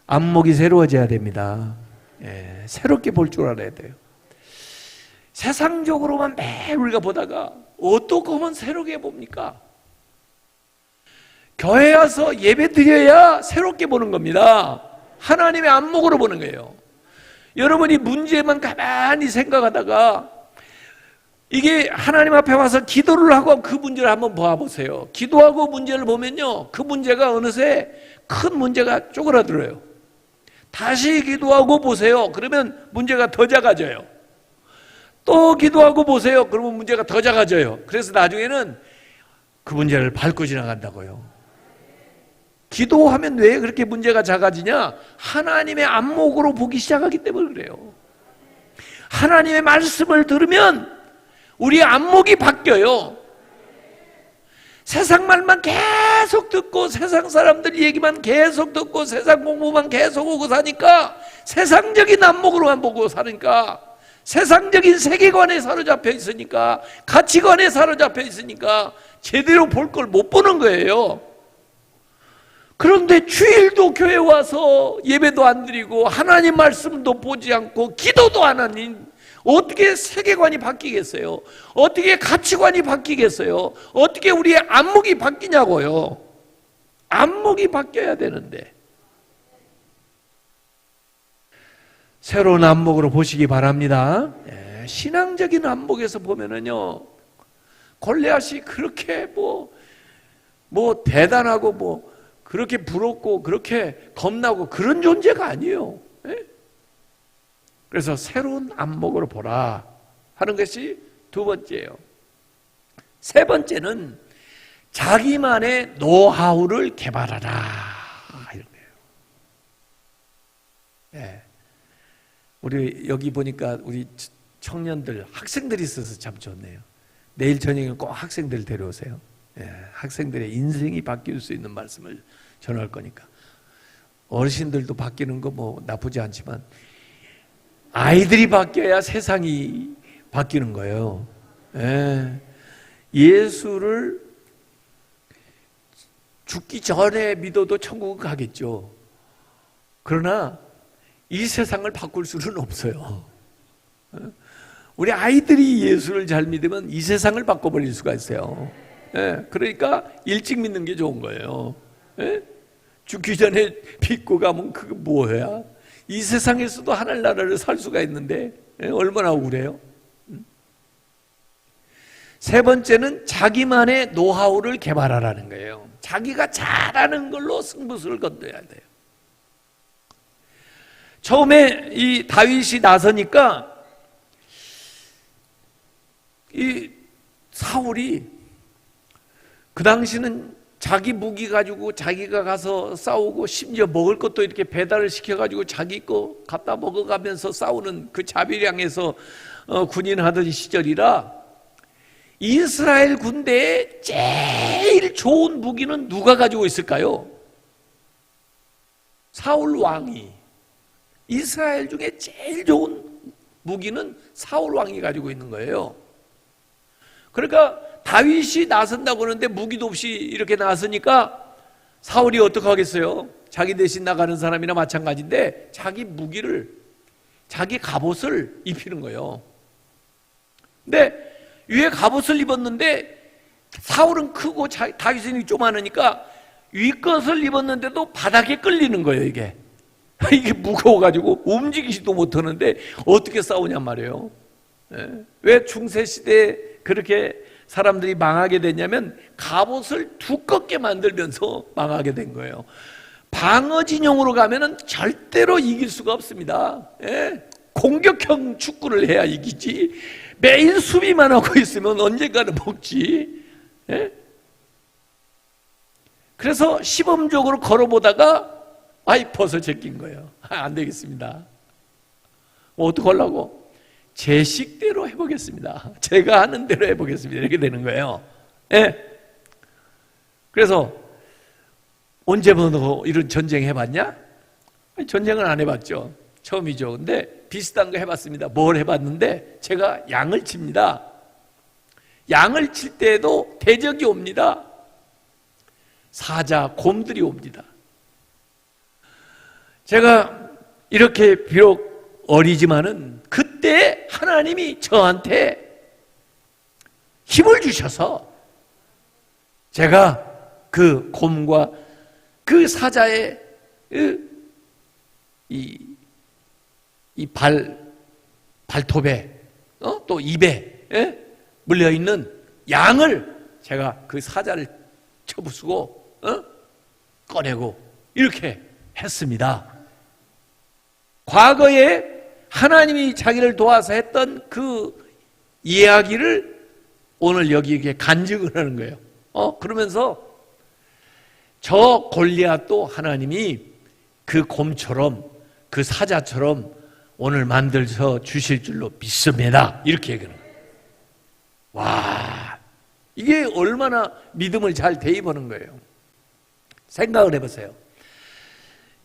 안목이 새로워져야 됩니다. 예, 새롭게 볼 줄 알아야 돼요. 세상적으로만 매일 우리가 보다가 어떻게 하면 새롭게 봅니까? 교회 와서 예배 드려야 새롭게 보는 겁니다. 하나님의 안목으로 보는 거예요. 여러분이 문제만 가만히 생각하다가 이게 하나님 앞에 와서 기도를 하고 그 문제를 한번 봐보세요. 기도하고 문제를 보면요, 그 문제가 어느새 큰 문제가 쪼그라들어요. 다시 기도하고 보세요. 그러면 문제가 더 작아져요. 또 기도하고 보세요. 그러면 문제가 더 작아져요. 그래서 나중에는 그 문제를 밟고 지나간다고요. 기도하면 왜 그렇게 문제가 작아지냐? 하나님의 안목으로 보기 시작하기 때문에 그래요. 하나님의 말씀을 들으면 우리의 안목이 바뀌어요. 세상 말만 계속 듣고 세상 사람들 얘기만 계속 듣고 세상 공부만 계속 오고 사니까, 세상적인 안목으로만 보고 사니까, 세상적인 세계관에 사로잡혀 있으니까, 가치관에 사로잡혀 있으니까 제대로 볼 걸 못 보는 거예요. 그런데 주일도 교회 와서 예배도 안 드리고 하나님 말씀도 보지 않고 기도도 안 하니 어떻게 세계관이 바뀌겠어요? 어떻게 가치관이 바뀌겠어요? 어떻게 우리의 안목이 바뀌냐고요? 안목이 바뀌어야 되는데. 새로운 안목으로 보시기 바랍니다. 신앙적인 안목에서 보면은요, 골리앗이 그렇게 뭐 대단하고 그렇게 부럽고 그렇게 겁나고 그런 존재가 아니에요. 그래서 새로운 안목으로 보라 하는 것이 두 번째예요. 세 번째는 자기만의 노하우를 개발하라 이런 거예요. 우리 여기 보니까 우리 청년들, 학생들이 있어서 참 좋네요. 내일 저녁에 꼭 학생들 데려오세요. 학생들의 인생이 바뀔 수 있는 말씀을 전할 거니까. 어르신들도 바뀌는 거 뭐 나쁘지 않지만 아이들이 바뀌어야 세상이 바뀌는 거예요. 예수를 죽기 전에 믿어도 천국은 가겠죠. 그러나 이 세상을 바꿀 수는 없어요. 우리 아이들이 예수를 잘 믿으면 이 세상을 바꿔버릴 수가 있어요. 예, 그러니까 일찍 믿는 게 좋은 거예요. 예? 죽기 전에 믿고 가면 그게 뭐야? 이 세상에서도 하늘나라를 살 수가 있는데 얼마나 억울해요? 세 번째는 자기만의 노하우를 개발하라는 거예요. 자기가 잘하는 걸로 승부수를 건져야 돼요. 처음에 이 다윗이 나서니까 이 사울이 그 당시는 자기 무기 가지고 자기가 가서 싸우고 심지어 먹을 것도 이렇게 배달을 시켜가지고 자기 거 갖다 먹어가면서 싸우는 그 자비량에서 군인하던 시절이라 이스라엘 군대에 제일 좋은 무기는 누가 가지고 있을까요? 사울 왕이. 이스라엘 중에 제일 좋은 무기는 사울 왕이 가지고 있는 거예요. 그러니까 다윗이 나선다고 하는데 무기도 없이 이렇게 나서니까 사울이 어떻게 하겠어요? 자기 대신 나가는 사람이나 마찬가지인데 자기 무기를, 자기 갑옷을 입히는 거예요. 근데 위에 갑옷을 입었는데 사울은 크고 다윗은 조그마하니까 위 것을 입었는데도 바닥에 끌리는 거예요. 이게 무거워가지고 움직이지도 못하는데 어떻게 싸우냔 말이에요. 왜 중세시대에 그렇게 사람들이 망하게 됐냐면 갑옷을 두껍게 만들면서 망하게 된 거예요. 방어 진영으로 가면은 절대로 이길 수가 없습니다. 공격형 축구를 해야 이기지. 매일 수비만 하고 있으면 언젠가는 먹지. 그래서 시범적으로 걸어보다가 벌써 제낀 거예요. 안 되겠습니다. 어떻게 하려고? 제 식대로 해보겠습니다. 제가 하는 대로 해보겠습니다. 이렇게 되는 거예요. 그래서 언제부터 이런 전쟁 해봤냐? 전쟁은 안 해봤죠. 처음이죠. 근데 비슷한 거 해봤습니다. 뭘 해봤는데 제가 양을 칩니다. 양을 칠 때에도 대적이 옵니다. 사자, 곰들이 옵니다. 제가 이렇게 비록 어리지만은 그때 하나님이 저한테 힘을 주셔서 제가 그 곰과 그 사자의 발톱에 또 입에 물려있는 양을 제가 그 사자를 쳐부수고 꺼내고 이렇게 했습니다. 과거에 하나님이 자기를 도와서 했던 그 이야기를 오늘 여기 이렇게 간증을 하는 거예요. 그러면서 저 골리앗도 하나님이 그 곰처럼 그 사자처럼 오늘 만들어서 주실 줄로 믿습니다. 이렇게 얘기하는 거예요. 와, 이게 얼마나 믿음을 잘 대입하는 거예요. 생각을 해보세요.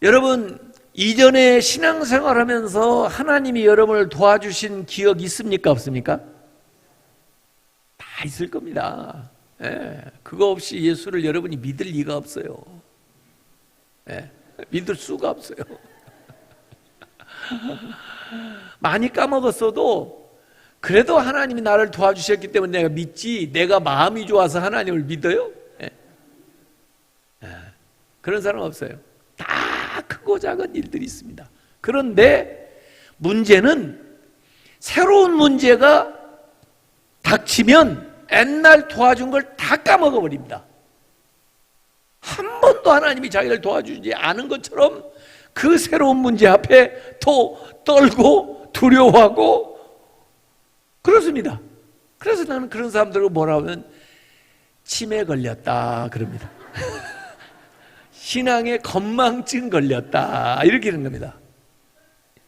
여러분, 이전에 신앙생활 하면서 하나님이 여러분을 도와주신 기억 있습니까? 없습니까? 다 있을 겁니다. 그거 없이 예수를 여러분이 믿을 리가 없어요. 믿을 수가 없어요. 많이 까먹었어도 그래도 하나님이 나를 도와주셨기 때문에 내가 믿지, 내가 마음이 좋아서 하나님을 믿어요? 그런 사람 없어요. 다 크고 작은 일들이 있습니다. 그런데 문제는 새로운 문제가 닥치면 옛날 도와준 걸 다 까먹어 버립니다. 한 번도 하나님이 자기를 도와주지 않은 것처럼 그 새로운 문제 앞에 또 떨고 두려워하고 그렇습니다. 그래서 나는 그런 사람들을 뭐라 하면 치매 걸렸다 그럽니다. 신앙에 건망증 걸렸다 이렇게 하는 겁니다.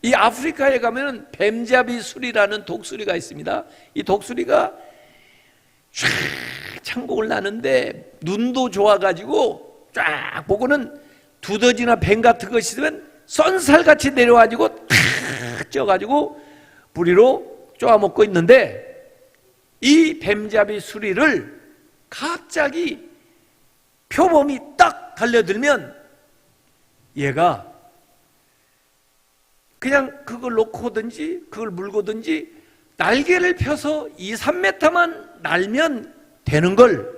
이 아프리카에 가면 뱀잡이 수리라는 독수리가 있습니다. 이 독수리가 쫙 창곡을 나는데 눈도 좋아가지고 쫙 보고는 두더지나 뱀 같은 거 있으면 쏜살같이 내려와가지고 탁 쪄가지고 부리로 쪼아먹고 있는데 이 뱀잡이 수리를 갑자기 표범이 딱 달려들면 얘가 그냥 그걸 놓고 오든지 그걸 물고 오든지 날개를 펴서 2, 3m만 날면 되는 걸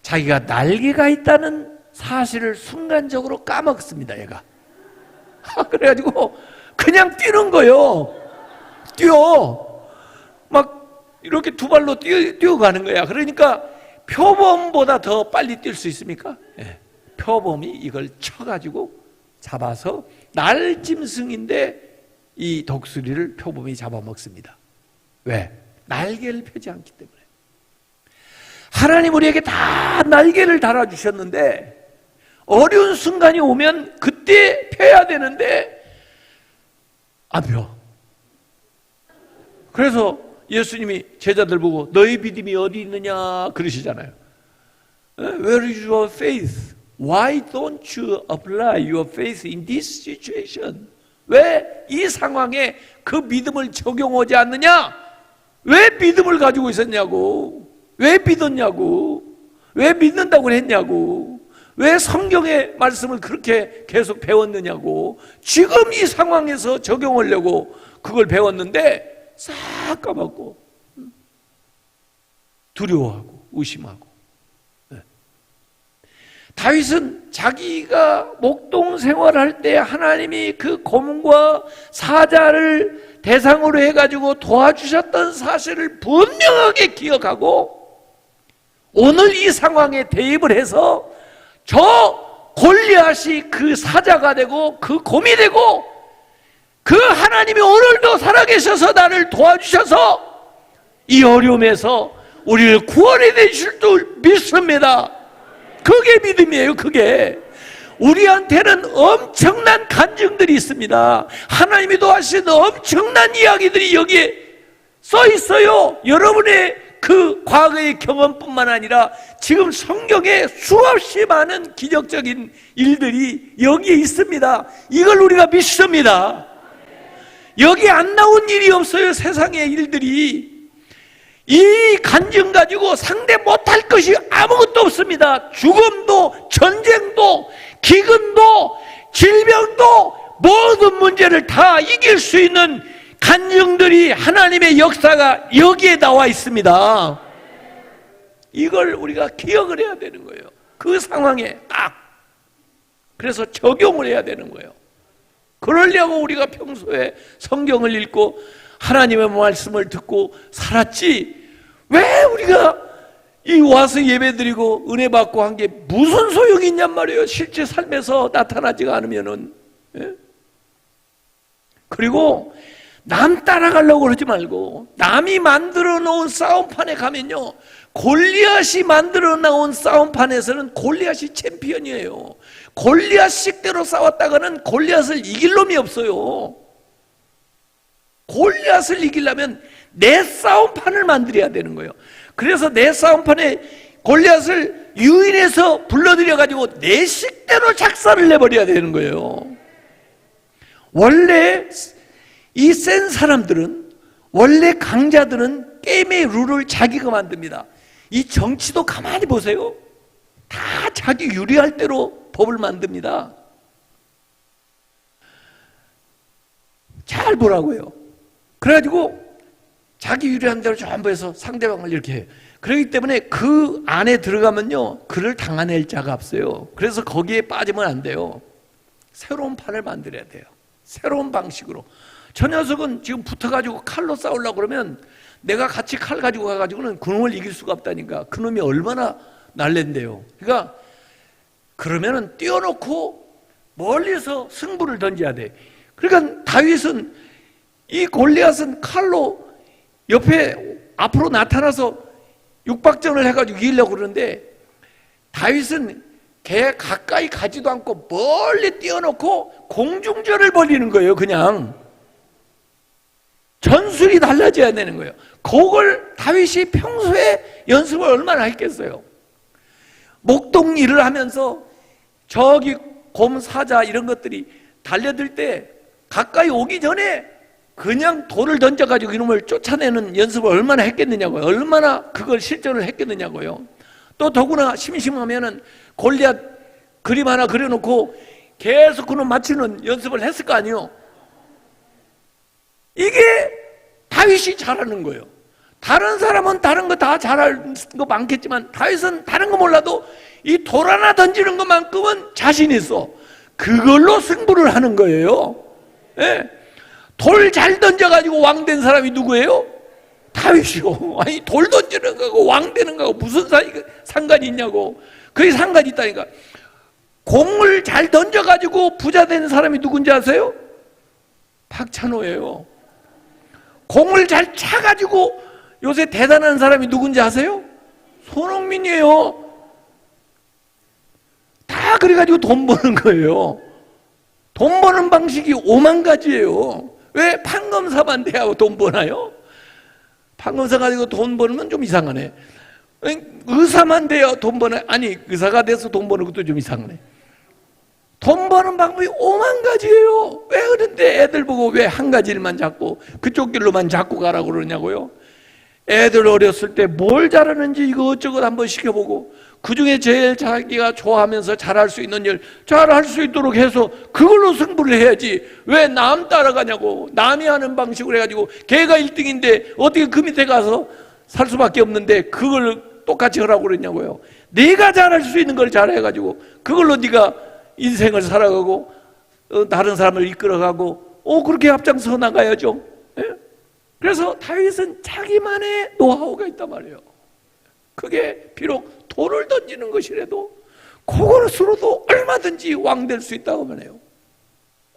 자기가 날개가 있다는 사실을 순간적으로 까먹습니다, 얘가. 그래가지고 그냥 뛰는 거예요. 뛰어. 막 이렇게 두 발로 뛰어가는 거야. 그러니까 표범보다 더 빨리 뛸 수 있습니까? 예. 표범이 이걸 쳐가지고 잡아서 날짐승인데 이 독수리를 표범이 잡아먹습니다. 왜? 날개를 펴지 않기 때문에. 하나님 우리에게 다 날개를 달아주셨는데 어려운 순간이 오면 그때 펴야 되는데 안 펴. 그래서 예수님이 제자들 보고 너희 믿음이 어디 있느냐 그러시잖아요. Where is your faith? Why don't you apply your faith in this situation? 왜 이 상황에 그 믿음을 적용하지 않느냐? 왜 믿음을 가지고 있었냐고? 왜 믿었냐고? 왜 믿는다고 했냐고? 왜 성경의 말씀을 그렇게 계속 배웠느냐고? 지금 이 상황에서 적용하려고 그걸 배웠는데 싹 까먹고 두려워하고 의심하고. 다윗은 자기가 목동 생활할 때 하나님이 그 곰과 사자를 대상으로 해가지고 도와주셨던 사실을 분명하게 기억하고 오늘 이 상황에 대입을 해서 저 골리앗이 그 사자가 되고 그 곰이 되고 그 하나님이 오늘도 살아계셔서 나를 도와주셔서 이 어려움에서 우리를 구원해 내실 줄 믿습니다. 그게 믿음이에요. 그게 우리한테는 엄청난 간증들이 있습니다. 하나님이 도와주신 엄청난 이야기들이 여기에 써 있어요. 여러분의 그 과거의 경험뿐만 아니라 지금 성경에 수없이 많은 기적적인 일들이 여기에 있습니다. 이걸 우리가 믿습니다. 여기 안 나온 일이 없어요. 세상의 일들이. 이 간증 가지고 상대 못할 것이 아무것도 없습니다. 죽음도 전쟁도 기근도 질병도 모든 문제를 다 이길 수 있는 간증들이 하나님의 역사가 여기에 나와 있습니다. 이걸 우리가 기억을 해야 되는 거예요. 그 상황에 딱. 그래서 적용을 해야 되는 거예요. 그러려고 우리가 평소에 성경을 읽고 하나님의 말씀을 듣고 살았지. 왜 우리가 이 와서 예배드리고 은혜 받고 한 게 무슨 소용이 있냔 말이에요. 실제 삶에서 나타나지가 않으면은. 예? 그리고 남 따라가려고 그러지 말고 남이 만들어 놓은 싸움판에 가면요, 골리앗이 만들어 놓은 싸움판에서는 골리앗이 챔피언이에요. 골리앗식대로 싸웠다가는 골리앗을 이길 놈이 없어요. 골리앗을 이기려면 내 싸움판을 만들어야 되는 거예요. 그래서 내 싸움판에 골리앗을 유인해서 불러들여가지고 내 식대로 작사를 내버려야 되는 거예요. 원래 이 센 사람들은, 원래 강자들은 게임의 룰을 자기가 만듭니다. 이 정치도 가만히 보세요. 다 자기 유리할 대로 법을 만듭니다. 잘 보라고요. 그래가지고 자기 유리한 대로 전부 해서 상대방을 이렇게 해요. 그렇기 때문에 그 안에 들어가면요, 그를 당해낼 자가 없어요. 그래서 거기에 빠지면 안 돼요. 새로운 판을 만들어야 돼요. 새로운 방식으로. 저 녀석은 지금 붙어가지고 칼로 싸우려고 그러면 내가 같이 칼 가지고 가가지고는 그놈을 이길 수가 없다니까. 그놈이 얼마나 날랜데요. 그러니까 그러면은 띄워놓고 멀리서 승부를 던져야 돼. 그러니까 다윗은, 이 골리앗은 칼로 옆에 앞으로 나타나서 육박전을 해가지고 이기려고 그러는데 다윗은 걔 가까이 가지도 않고 멀리 띄워놓고 공중전을 벌이는 거예요. 그냥 전술이 달라져야 되는 거예요. 그걸 다윗이 평소에 연습을 얼마나 했겠어요. 목동 일을 하면서 저기 곰, 사자 이런 것들이 달려들 때 가까이 오기 전에 그냥 돌을 던져가지고 이놈을 쫓아내는 연습을 얼마나 했겠느냐고요. 얼마나 그걸 실전을 했겠느냐고요. 또 더구나 심심하면은 골리앗 그림 하나 그려놓고 계속 그놈 맞추는 연습을 했을 거 아니에요. 이게 다윗이 잘하는 거예요. 다른 사람은 다른 거 다 잘할 거 많겠지만 다윗은 다른 거 몰라도 이 돌 하나 던지는 것만큼은 자신 있어. 그걸로 승부를 하는 거예요. 예. 돌 잘 던져가지고 왕 된 사람이 누구예요? 다윗이요. 아니, 돌 던지는 거하고 왕 되는 거하고 무슨 상관이 있냐고. 그게 상관이 있다니까. 공을 잘 던져가지고 부자 된 사람이 누군지 아세요? 박찬호예요. 공을 잘 차가지고 요새 대단한 사람이 누군지 아세요? 손흥민이에요. 다 그래가지고 돈 버는 거예요. 돈 버는 방식이 5만 가지예요. 왜 판검사만 돼야 돈 버나요? 판검사 가지고 돈 버는 좀 이상하네. 의사만 돼야 돈 버나요? 아니, 의사가 돼서 돈 버는 것도 좀 이상하네. 돈 버는 방법이 5만 가지예요. 왜 그런데 애들 보고 왜 한 가지를만 잡고 그쪽 길로만 잡고 가라고 그러냐고요? 애들 어렸을 때 뭘 잘하는지 이것저것 한번 시켜보고 그 중에 제일 자기가 좋아하면서 잘할 수 있는 일 잘할 수 있도록 해서 그걸로 승부를 해야지. 왜 남 따라가냐고. 남이 하는 방식으로 해가지고 걔가 1등인데 어떻게 그 밑에 가서 살 수밖에 없는데 그걸 똑같이 하라고 그랬냐고요. 네가 잘할 수 있는 걸 잘해가지고 그걸로 네가 인생을 살아가고 다른 사람을 이끌어가고 그렇게 앞장서 나가야죠. 예? 그래서 다윗은 자기만의 노하우가 있단 말이에요. 그게 비록 돌을 던지는 것이라도 그것으로도 얼마든지 왕 될 수 있다고 말해요.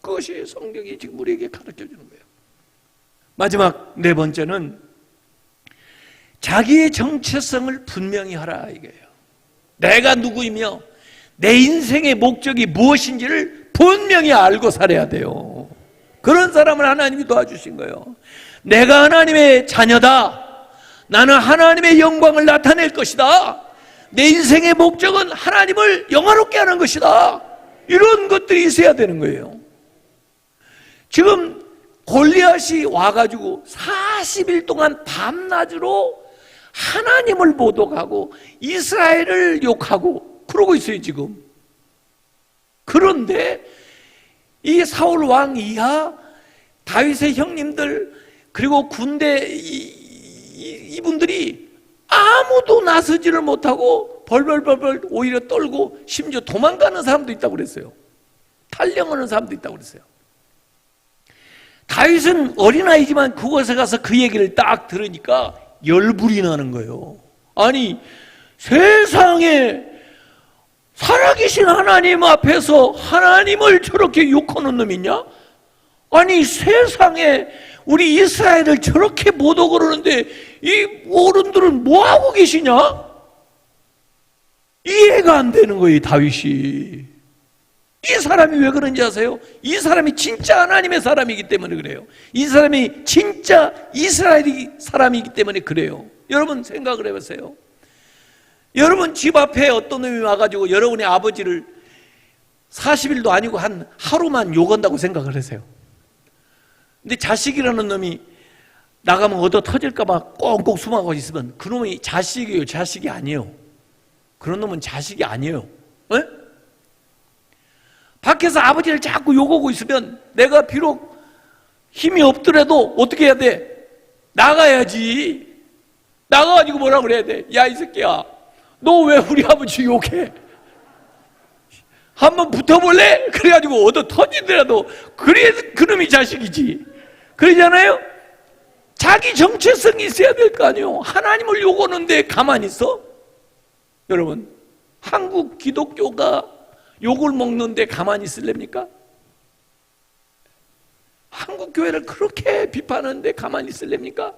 그것이 성경이 지금 우리에게 가르쳐주는 거예요. 마지막 네 번째는 자기의 정체성을 분명히 하라 이거예요. 내가 누구이며 내 인생의 목적이 무엇인지를 분명히 알고 살아야 돼요. 그런 사람을 하나님이 도와주신 거예요. 내가 하나님의 자녀다. 나는 하나님의 영광을 나타낼 것이다. 내 인생의 목적은 하나님을 영화롭게 하는 것이다. 이런 것들이 있어야 되는 거예요. 지금 골리앗이 와가지고 40일 동안 밤낮으로 하나님을 모독하고 이스라엘을 욕하고 그러고 있어요 지금. 그런데 이 사울 왕 이하 다윗의 형님들 그리고 군대 이분들이 아무도 나서지를 못하고 벌벌벌벌 오히려 떨고 심지어 도망가는 사람도 있다고 그랬어요. 탈영하는 사람도 있다고 그랬어요. 다윗은 어린아이지만 그곳에 가서 그 얘기를 딱 들으니까 열불이 나는 거예요. 아니, 세상에 살아계신 하나님 앞에서 하나님을 저렇게 욕하는 놈이 있냐? 아니, 세상에 우리 이스라엘을 저렇게 모독을 하는데 이 어른들은 뭐하고 계시냐? 이해가 안 되는 거예요, 다윗이. 이 사람이 왜 그런지 아세요? 이 사람이 진짜 하나님의 사람이기 때문에 그래요. 이 사람이 진짜 이스라엘 사람이기 때문에 그래요. 여러분 생각을 해보세요. 여러분 집 앞에 어떤 놈이 와가지고 여러분의 아버지를 40일도 아니고 한 하루만 욕한다고 생각을 하세요. 근데 자식이라는 놈이 나가면 얻어 터질까봐 꽁꽁 숨어가고 있으면 그 놈이 자식이에요, 자식이 아니에요? 그런 놈은 자식이 아니에요. 에? 밖에서 아버지를 자꾸 욕하고 있으면 내가 비록 힘이 없더라도 어떻게 해야 돼? 나가야지. 나가가지고 뭐라고 그래야 돼? 야, 이 새끼야, 너 왜 우리 아버지 욕해? 한번 붙어볼래? 그래가지고 얻어 터지더라도 그래 그놈이 자식이지. 그러잖아요? 자기 정체성이 있어야 될 거 아니에요. 하나님을 욕하는데 가만히 있어? 여러분, 한국 기독교가 욕을 먹는데 가만히 있을랍니까? 한국 교회를 그렇게 비판하는데 가만히 있을랍니까?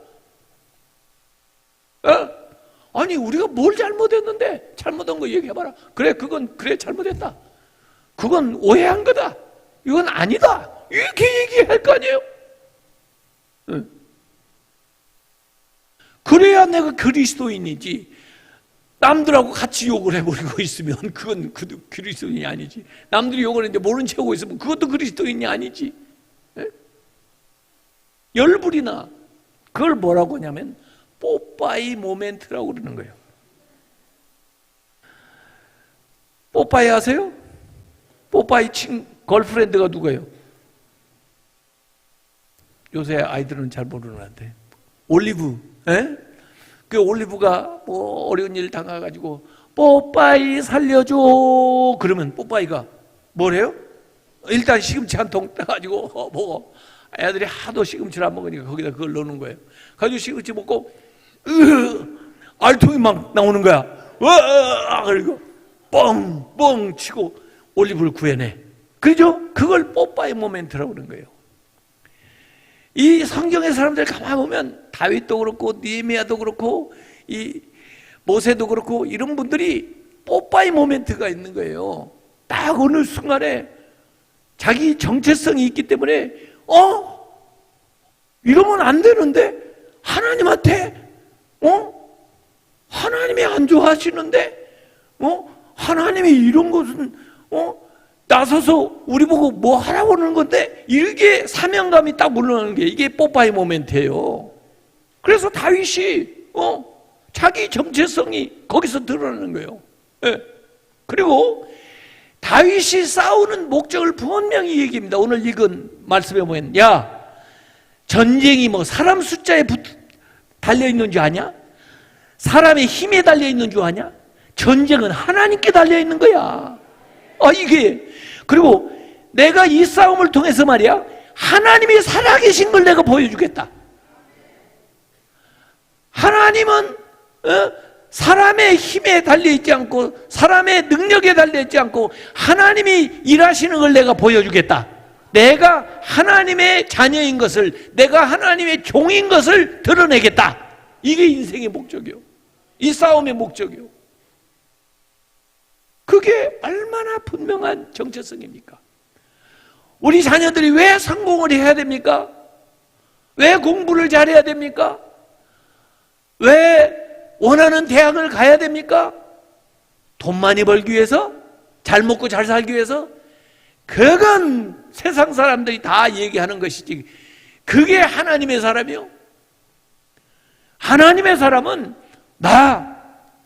아니, 우리가 뭘 잘못했는데? 잘못한 거 얘기해봐라. 그래, 그건 그래 잘못했다. 그건 오해한 거다. 이건 아니다. 이렇게 얘기할 거 아니에요? 그래야 내가 그리스도인이지. 남들하고 같이 욕을 해버리고 있으면 그건 그리스도인이 아니지. 남들이 욕을 했는데 모른 체 하고 있으면 그것도 그리스도인이 아니지. 예? 열불이 나. 그걸 뭐라고 하냐면 뽀빠이 모멘트라고 그러는 거예요. 뽀빠이 아세요? 뽀빠이 걸프렌드가 누구예요? 요새 아이들은 잘 모르는데 올리브. 예? 그 올리브가 뭐 어려운 일 당해가지고 뽀빠이 살려줘 그러면 뽀빠이가 뭐래요? 일단 시금치 한 통 따가지고 먹어. 애들이 하도 시금치를 안 먹으니까 거기다 그걸 넣는 거예요. 가지고 시금치 먹고 알통이 막 나오는 거야. 그리고 뻥뻥 치고 올리브를 구해내. 그죠? 그걸 뽀빠이 모멘트라고 그러는 거예요. 이 성경의 사람들 가만 보면 다윗도 그렇고 느헤미야도 그렇고 이 모세도 그렇고 이런 분들이 뽀빠이 모멘트가 있는 거예요. 딱 어느 순간에 자기 정체성이 있기 때문에 이러면 안 되는데 하나님한테 하나님이 안 좋아하시는데 하나님이 이런 것은 나서서 우리 보고 뭐 하라고 하는 건데 이게 사명감이 딱 물러나는 게 이게 뽀빠이 모멘트예요. 그래서 다윗이 자기 정체성이 거기서 드러나는 거예요. 네. 그리고 다윗이 싸우는 목적을 분명히 얘기합니다. 오늘 읽은 말씀에 보면 전쟁이 뭐 사람 숫자에 달려있는 줄 아냐? 사람의 힘에 달려있는 줄 아냐? 전쟁은 하나님께 달려있는 거야. 이게 그리고 내가 이 싸움을 통해서 말이야 하나님이 살아계신 걸 내가 보여주겠다. 하나님은 사람의 힘에 달려있지 않고 사람의 능력에 달려있지 않고 하나님이 일하시는 걸 내가 보여주겠다. 내가 하나님의 자녀인 것을, 내가 하나님의 종인 것을 드러내겠다. 이게 인생의 목적이요, 이 싸움의 목적이요. 그게 얼마나 분명한 정체성입니까? 우리 자녀들이 왜 성공을 해야 됩니까? 왜 공부를 잘해야 됩니까? 왜 원하는 대학을 가야 됩니까? 돈 많이 벌기 위해서? 잘 먹고 잘 살기 위해서? 그건 세상 사람들이 다 얘기하는 것이지 그게 하나님의 사람이요? 하나님의 사람은 나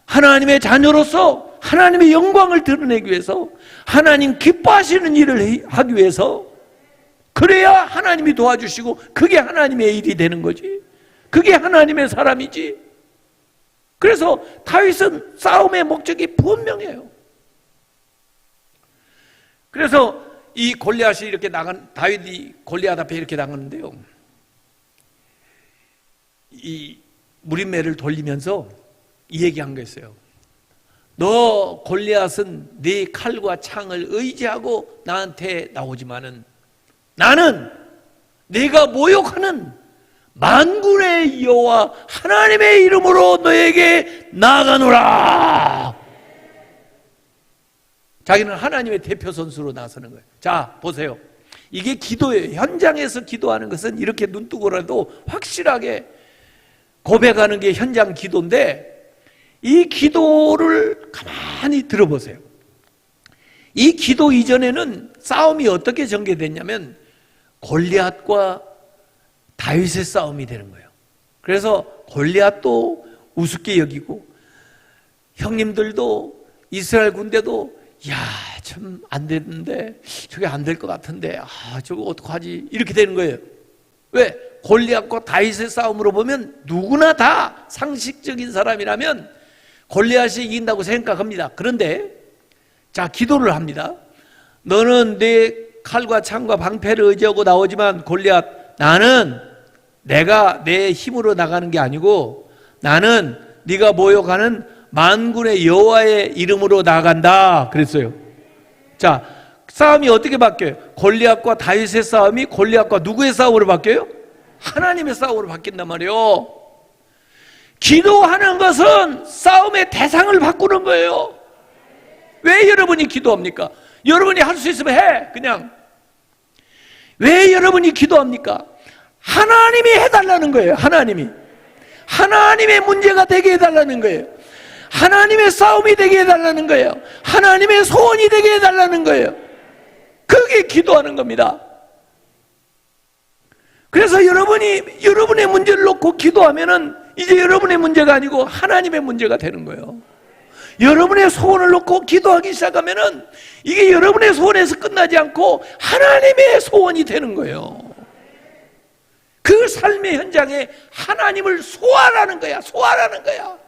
하나님의 자녀로서 하나님의 영광을 드러내기 위해서 하나님 기뻐하시는 일을 하기 위해서 그래야 하나님이 도와주시고 그게 하나님의 일이 되는 거지. 그게 하나님의 사람이지. 그래서 다윗은 싸움의 목적이 분명해요. 그래서 이 골리앗이 이렇게 다윗이 골리앗 앞에 이렇게 나가는데요, 이 무림매를 돌리면서 이 얘기한 거였어요. 너 골리앗은 네 칼과 창을 의지하고 나한테 나오지만은 나는 네가 모욕하는 만군의 여호와 하나님의 이름으로 너에게 나아가노라. 자기는 하나님의 대표 선수로 나서는 거예요. 자, 보세요. 이게 기도예요. 현장에서 기도하는 것은 이렇게 눈 뜨고라도 확실하게 고백하는 게 현장 기도인데, 이 기도를 가만히 들어보세요. 이 기도 이전에는 싸움이 어떻게 전개됐냐면 골리앗과 다윗의 싸움이 되는 거예요. 그래서 골리앗도 우습게 여기고 형님들도 이스라엘 군대도 참 안 되는데, 저게 안 될 것 같은데, 저거 어떡하지? 이렇게 되는 거예요. 왜? 골리앗과 다윗의 싸움으로 보면 누구나 다 상식적인 사람이라면 골리앗이 이긴다고 생각합니다. 그런데 자, 기도를 합니다. 너는 내 칼과 창과 방패를 의지하고 나오지만 골리앗, 나는 내가 내 힘으로 나가는 게 아니고 나는 네가 모욕하는 만군의 여호와의 이름으로 나간다 그랬어요. 자, 싸움이 어떻게 바뀌어요? 골리앗과 다윗의 싸움이 골리앗과 누구의 싸움으로 바뀌어요? 하나님의 싸움으로 바뀐단 말이에요. 기도하는 것은 싸움의 대상을 바꾸는 거예요. 왜 여러분이 기도합니까? 여러분이 할 수 있으면 해, 그냥. 왜 여러분이 기도합니까? 하나님이 해달라는 거예요. 하나님의 문제가 되게 해달라는 거예요. 하나님의 싸움이 되게 해달라는 거예요. 하나님의 소원이 되게 해달라는 거예요. 그게 기도하는 겁니다. 그래서 여러분의 문제를 놓고 기도하면은 이제 여러분의 문제가 아니고 하나님의 문제가 되는 거예요. 여러분의 소원을 놓고 기도하기 시작하면은 이게 여러분의 소원에서 끝나지 않고 하나님의 소원이 되는 거예요. 그 삶의 현장에 하나님을 소환하는 거야. 소환하는 거야.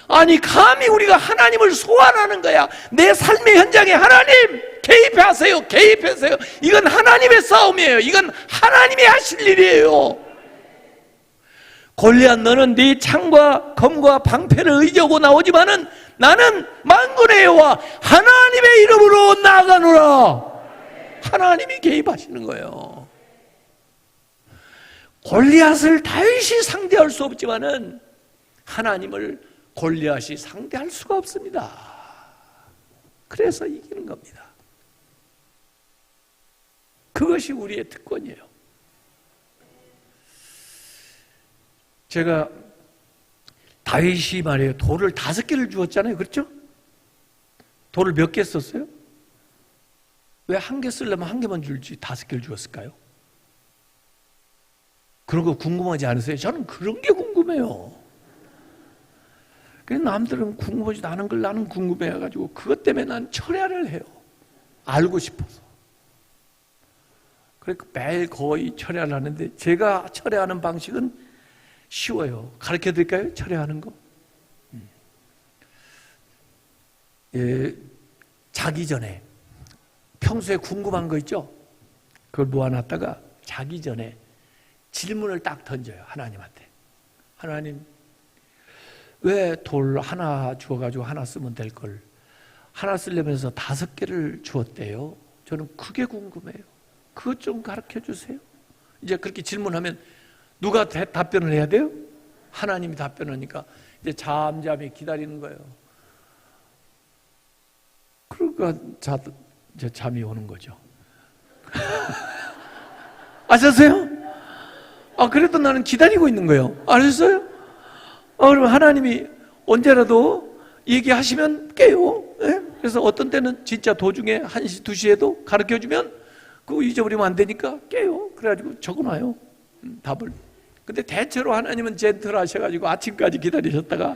아니 감히 우리가 하나님을 소환하는 거야. 내 삶의 현장에 하나님 개입하세요. 개입하세요. 이건 하나님의 싸움이에요. 이건 하나님이 하실 일이에요. 골리앗 너는 네 창과 검과 방패를 의지하고 나오지만은 나는 만군의 여호와 하나님의 이름으로 나아가노라. 하나님이 개입하시는 거예요. 골리앗을 다윗이 상대할 수 없지만은 하나님을 골리앗이 상대할 수가 없습니다. 그래서 이기는 겁니다. 그것이 우리의 특권이에요. 제가 다윗이 말이에요. 돌을 5개를 주었잖아요. 그렇죠? 돌을 몇 개 썼어요? 왜 1개 쓰려면 1개만 줄지 5개를 주었을까요? 그런 거 궁금하지 않으세요? 저는 그런 게 궁금해요. 그래서 남들은 궁금하지도 않은 걸 나는 궁금해가지고 그것 때문에 난 철야를 해요. 알고 싶어서. 그러니까 매일 거의 철야를 하는데 제가 철야하는 방식은 쉬워요. 가르쳐 드릴까요? 철야하는 거? 예, 자기 전에 평소에 궁금한 거 있죠? 그걸 모아놨다가 자기 전에 질문을 딱 던져요. 하나님한테. 하나님, 왜 돌 하나 주어가지고 하나 쓰면 될 걸 하나 쓰려면서 5개를 주었대요? 저는 그게 궁금해요. 그것 좀 가르쳐 주세요. 이제 그렇게 질문하면 누가 답변을 해야 돼요? 하나님이 답변하니까 이제 잠잠히 기다리는 거예요. 그러니까 이제 잠이 오는 거죠. 아셨어요? 그래도 나는 기다리고 있는 거예요. 아셨어요? 그러면 하나님이 언제라도 얘기하시면 깨요. 예? 그래서 어떤 때는 진짜 도중에 1시, 2시에도 가르쳐주면 그거 잊어버리면 안 되니까 깨요. 그래가지고 적어놔요. 답을. 근데 대체로 하나님은 젠틀하셔가지고 아침까지 기다리셨다가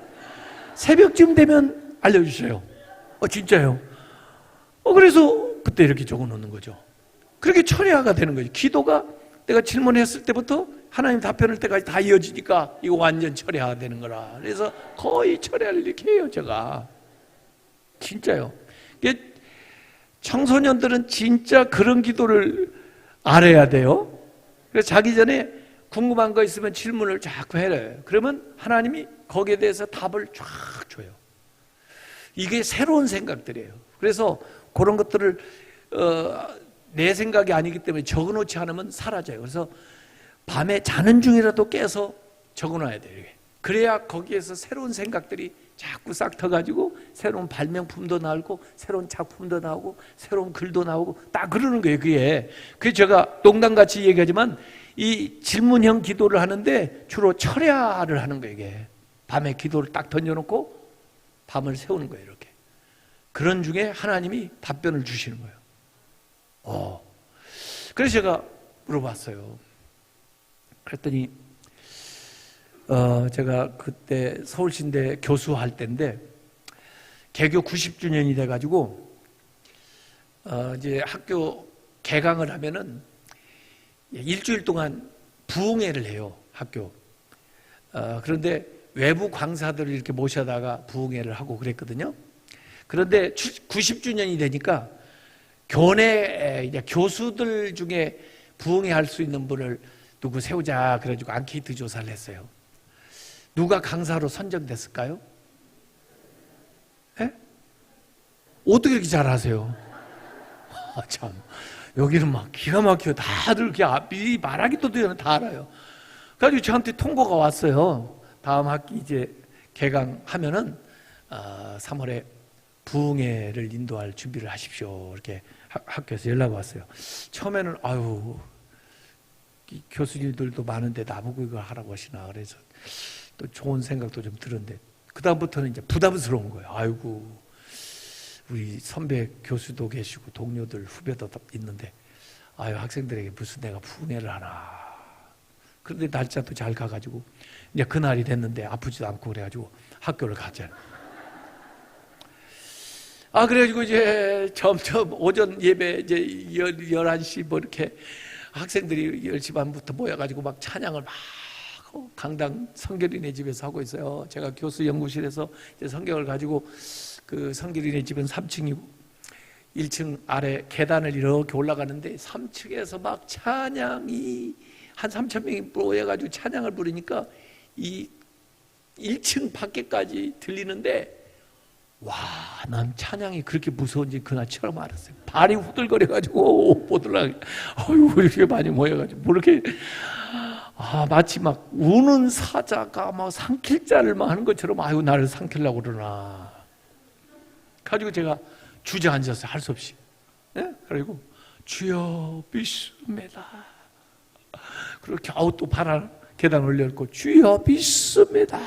새벽쯤 되면 알려주셔요. 진짜요? 그래서 그때 이렇게 적어놓는 거죠. 그렇게 철야가 되는 거죠. 기도가 내가 질문했을 때부터 하나님 답변할 때까지 다 이어지니까 이거 완전 철야가 되는 거라. 그래서 거의 철야를 이렇게 해요, 제가. 진짜요. 청소년들은 진짜 그런 기도를 알아야 돼요. 그래서 자기 전에 궁금한 거 있으면 질문을 자꾸 해요. 그러면 하나님이 거기에 대해서 답을 쫙 줘요. 이게 새로운 생각들이에요. 그래서 그런 것들을 내 생각이 아니기 때문에 적어놓지 않으면 사라져요. 그래서 밤에 자는 중이라도 깨서 적어놔야 돼요. 그래야 거기에서 새로운 생각들이 자꾸 싹 터가지고 새로운 발명품도 나오고 새로운 작품도 나오고 새로운 글도 나오고 딱 그러는 거예요. 그래서 제가 농담같이 얘기하지만 이 질문형 기도를 하는데 주로 철야를 하는 거예요. 이게 밤에 기도를 딱 던져놓고 밤을 세우는 거예요. 이렇게. 그런 중에 하나님이 답변을 주시는 거예요. 그래서 제가 물어봤어요. 그랬더니 제가 그때 서울신대 교수할 때인데 개교 90주년이 돼가지고 이제 학교 개강을 하면은 일주일 동안 부흥회를 해요. 학교. 그런데 외부 강사들을 이렇게 모셔다가 부흥회를 하고 그랬거든요. 그런데 90주년이 되니까 교내 교수들 중에 부흥회 할 수 있는 분을 누구 세우자 그래가지고 앙케이트 조사를 했어요. 누가 강사로 선정됐을까요? 예? 어떻게 이렇게 잘하세요? 참 여기는 막 기가 막혀 다들 이렇게 말하기도 전에 다 알아요. 그래가지고 저한테 통보가 왔어요. 다음 학기 이제 개강하면은 3월에 부흥회를 인도할 준비를 하십시오. 이렇게 학교에서 연락이 왔어요. 처음에는 교수님들도 많은데 나보고 이걸 하라고 하시나 그래서 또 좋은 생각도 좀 들었는데 그 다음부터는 이제 부담스러운 거예요. 아이고 우리 선배 교수도 계시고 동료들 후배도 있는데 학생들에게 무슨 내가 부흥회를 하나. 그런데 날짜도 잘 가가지고 이제 그날이 됐는데 아프지도 않고 그래가지고 학교를 갔잖아요. 그래가지고 이제 점점 오전 예배 이제 11시 뭐 이렇게 학생들이 10시 반부터 모여가지고 막 찬양을 막 강당 성결이네 집에서 하고 있어요. 제가 교수 연구실에서 이제 성경을 가지고, 그 성결이네 집은 3층이고 1층 아래 계단을 이렇게 올라가는데 3층에서 막 찬양이 한 3,000명이 모여가지고 찬양을 부르니까 이 1층 밖에까지 들리는데, 와, 난 찬양이 그렇게 무서운지 그날 처음 알았어요. 발이 후들거려가지고 보들랑, 어휴, 이렇게 많이 모여가지고 뭐 이렇게, 마치 막 우는 사자가 막 삼킬 자를 막 하는 것처럼, 아유, 나를 삼키려고 그러나. 가지고 제가 주저앉았어요. 할 수 없이. 네? 그리고 주여 믿습니다. 그리고 겨우 또 발 계단 올려놓고 주여 믿습니다.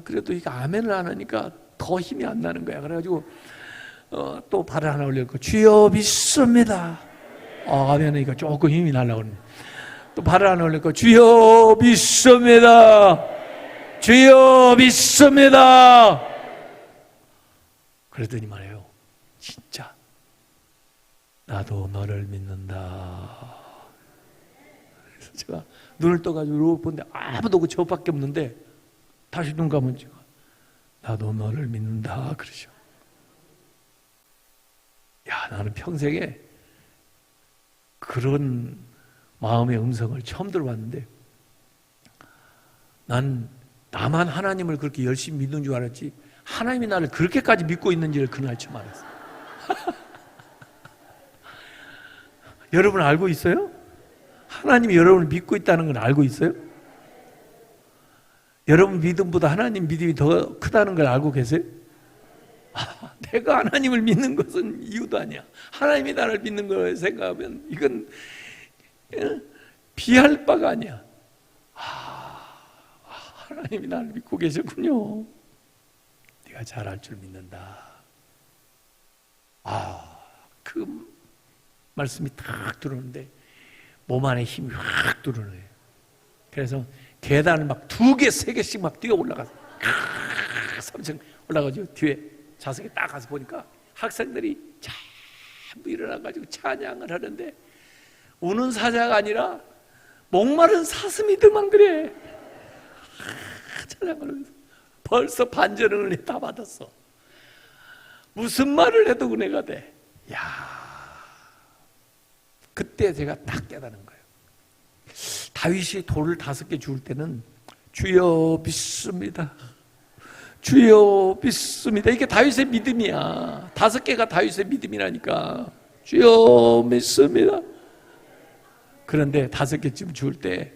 그래도 이게 아멘을 안 하니까 더 힘이 안 나는 거야. 그래가지고 또 발을 하나 올려놓고 주여 믿습니다. 아멘 하니까 조금 힘이 나려고 그러네. 또 발을 하나 올려놓고 주여 믿습니다. 주여 믿습니다. 그러더니 말해요. 진짜 나도 너를 믿는다. 그래서 제가 눈을 떠가지고 이러고 보는데 아무도 없고 저밖에 없는데, 다시 눈 감은 제가 나도 너를 믿는다 그러죠. 야, 나는 평생에 그런 마음의 음성을 처음 들어봤는데, 난 나만 하나님을 그렇게 열심히 믿는 줄 알았지 하나님이 나를 그렇게까지 믿고 있는지를 그날 처음 알았어요. 여러분 알고 있어요? 하나님이 여러분을 믿고 있다는 걸 알고 있어요? 여러분 믿음보다 하나님 믿음이 더 크다는 걸 알고 계세요? 내가 하나님을 믿는 것은 이유도 아니야. 하나님이 나를 믿는 걸 생각하면 이건 비할 바가 아니야. 하나님이 나를 믿고 계셨군요. 네가 잘할 줄 믿는다. 그 말씀이 탁 들어오는데 몸 안에 힘이 확 들어오네요. 그래서 계단을 막 2개, 3개씩 막 뛰어 올라가서 3층 올라가지고 뒤에 좌석에 딱 가서 보니까 학생들이 전부 일어나가지고 찬양을 하는데, 우는 사자가 아니라 목마른 사슴이들만 그래. 찬양을 하면서 벌써 반절 은혜 다 받았어. 무슨 말을 해도 은혜가 돼. 야, 그때 제가 딱 깨달은 거예요. 다윗이 돌을 5개 주울 때는 주여 믿습니다. 주여 믿습니다. 이게 다윗의 믿음이야. 5개가 다윗의 믿음이라니까. 주여 믿습니다. 그런데 5개쯤 주울 때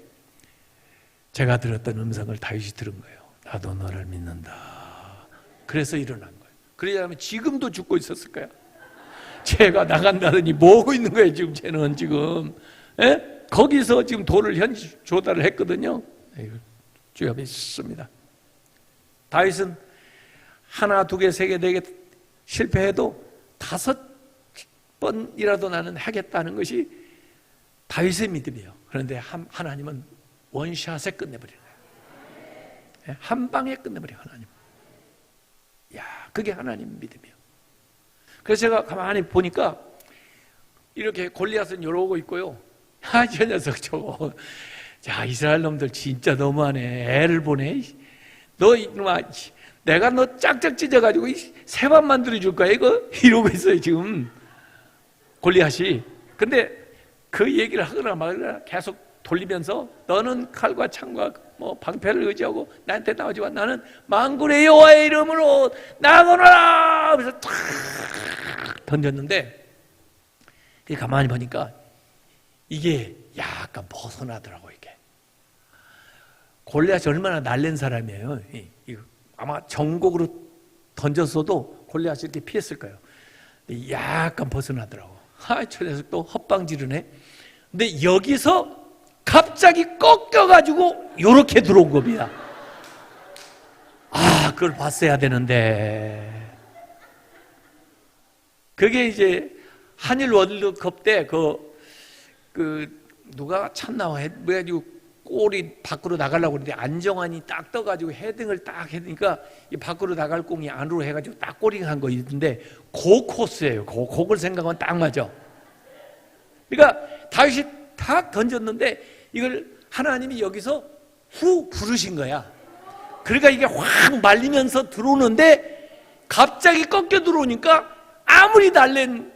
제가 들었던 음성을 다윗이 들은 거예요. 나도 너를 믿는다. 그래서 일어난 거예요. 그러자면 지금도 죽고 있었을 거야. 쟤가 나간다더니 뭐 하고 있는 거예요 지금. 쟤는 지금 거기서 지금 돌을 현지 조달을 했거든요. 주여 믿습니다. 다윗은 1, 2개, 3개, 4개 실패해도 5번이라도 나는 하겠다는 것이 다윗의 믿음이에요. 그런데 하나님은 원샷에 끝내버리는 거예요. 한 방에 끝내버려요 하나님. 야, 그게 하나님 믿음이에요. 그래서 제가 가만히 보니까 이렇게 골리앗은 이러고 있고요. 저 녀석 저거, 자, 이스라엘 놈들 진짜 너무하네. 애를 보내. 너 이놈아, 내가 너 짝짝 찢어가지고 새밥 만들어줄 거야 이거? 이러고 있어요 지금 골리앗이. 근데 그 얘기를 하거나 말거나 계속 돌리면서, 너는 칼과 창과 뭐 방패를 의지하고 나한테 나오지만 나는 만군의 여호와의 이름으로 나가노라. 그래서 탁 던졌는데, 가만히 보니까 이게 약간 벗어나더라고. 이게 골리앗이 얼마나 날랜 사람이에요. 아마 정곡으로 던졌어도 골리앗이 이렇게 피했을 거예요. 약간 벗어나더라고. 저 녀석도 헛방지르네. 근데 여기서 갑자기 꺾여가지고 요렇게 들어온 겁니다. 그걸 봤어야 되는데. 그게 이제 한일 월드컵 때 누가 찼나 해가지고 골이 밖으로 나가려고 그러는데 안정환이 딱 떠가지고 헤딩을 딱 해니까 이 밖으로 나갈 공이 안으로 해가지고 딱 골이 한 거 있는데, 그 코스예요. 그걸 생각하면 딱 맞아. 그러니까 다윗이 탁 던졌는데 이걸 하나님이 여기서 후 부르신 거야. 그러니까 이게 확 말리면서 들어오는데 갑자기 꺾여 들어오니까 아무리 달랜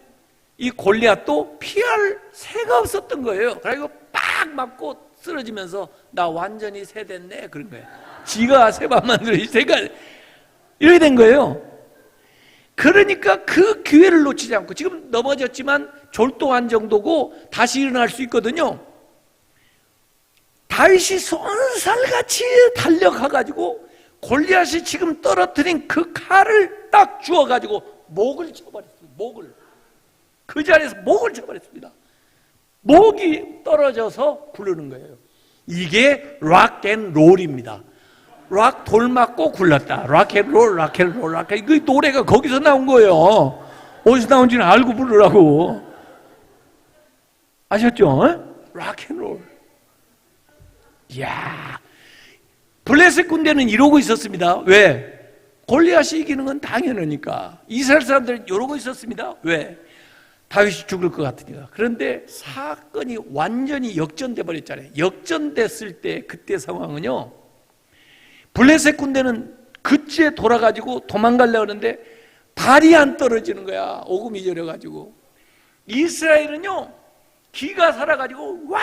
이 골리앗도 피할 새가 없었던 거예요. 그래서 빡 맞고 쓰러지면서 나 완전히 새 됐네 그런 거예요. 지가 새만 만들어 새가 이렇게 된 거예요. 그러니까 그 기회를 놓치지 않고 지금 넘어졌지만 졸도한 정도고 다시 일어날 수 있거든요. 다윗이 쏜살같이 달려가가지고 골리앗이 지금 떨어뜨린 그 칼을 딱 주워가지고 목을 쳐버렸습니다. 목을 그 자리에서 목을 쳐버렸습니다. 목이 떨어져서 굴르는 거예요. 이게 락앤롤입니다. 락 돌 맞고 굴렀다. 락앤롤, 락앤롤, 락앤롤. 그 노래가 거기서 나온 거예요. 어디서 나온지는 알고 부르라고. 아셨죠? 락앤롤. 이야, 블레셋 군대는 이러고 있었습니다. 왜? 골리앗이 이기는 건 당연하니까. 이스라엘 사람들은 이러고 있었습니다. 왜? 다윗이 죽을 것 같으니까. 그런데 사건이 완전히 역전돼 버렸잖아요. 역전됐을 때 그때 상황은요, 블레셋 군대는 그째 돌아가지고 도망가려고 하는데 발이 안 떨어지는 거야. 오금이 저려가지고. 이스라엘은요, 기가 살아가지고 와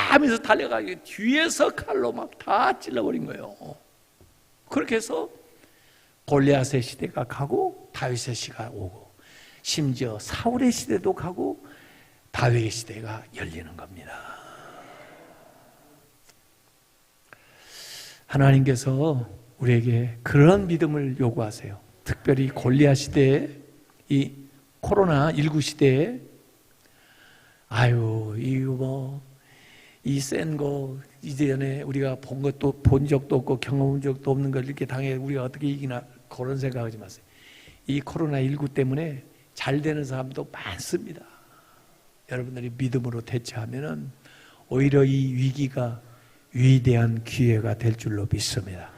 하면서 달려가지고 뒤에서 칼로 막 다 찔러버린 거예요. 그렇게 해서 골리앗의 시대가 가고 다윗의 시대가 오고, 심지어 사울의 시대도 가고 다윗의 시대가 열리는 겁니다. 하나님께서 우리에게 그런 믿음을 요구하세요. 특별히 골리앗 시대에, 이 코로나19 시대에 아유 이거 뭐 이 센 거 이전에 우리가 본 것도 본 적도 없고 경험한 적도 없는 걸 이렇게 당해 우리가 어떻게 이기나 그런 생각하지 마세요. 이 코로나19 때문에 잘 되는 사람도 많습니다. 여러분들이 믿음으로 대처하면은 오히려 이 위기가 위대한 기회가 될 줄로 믿습니다.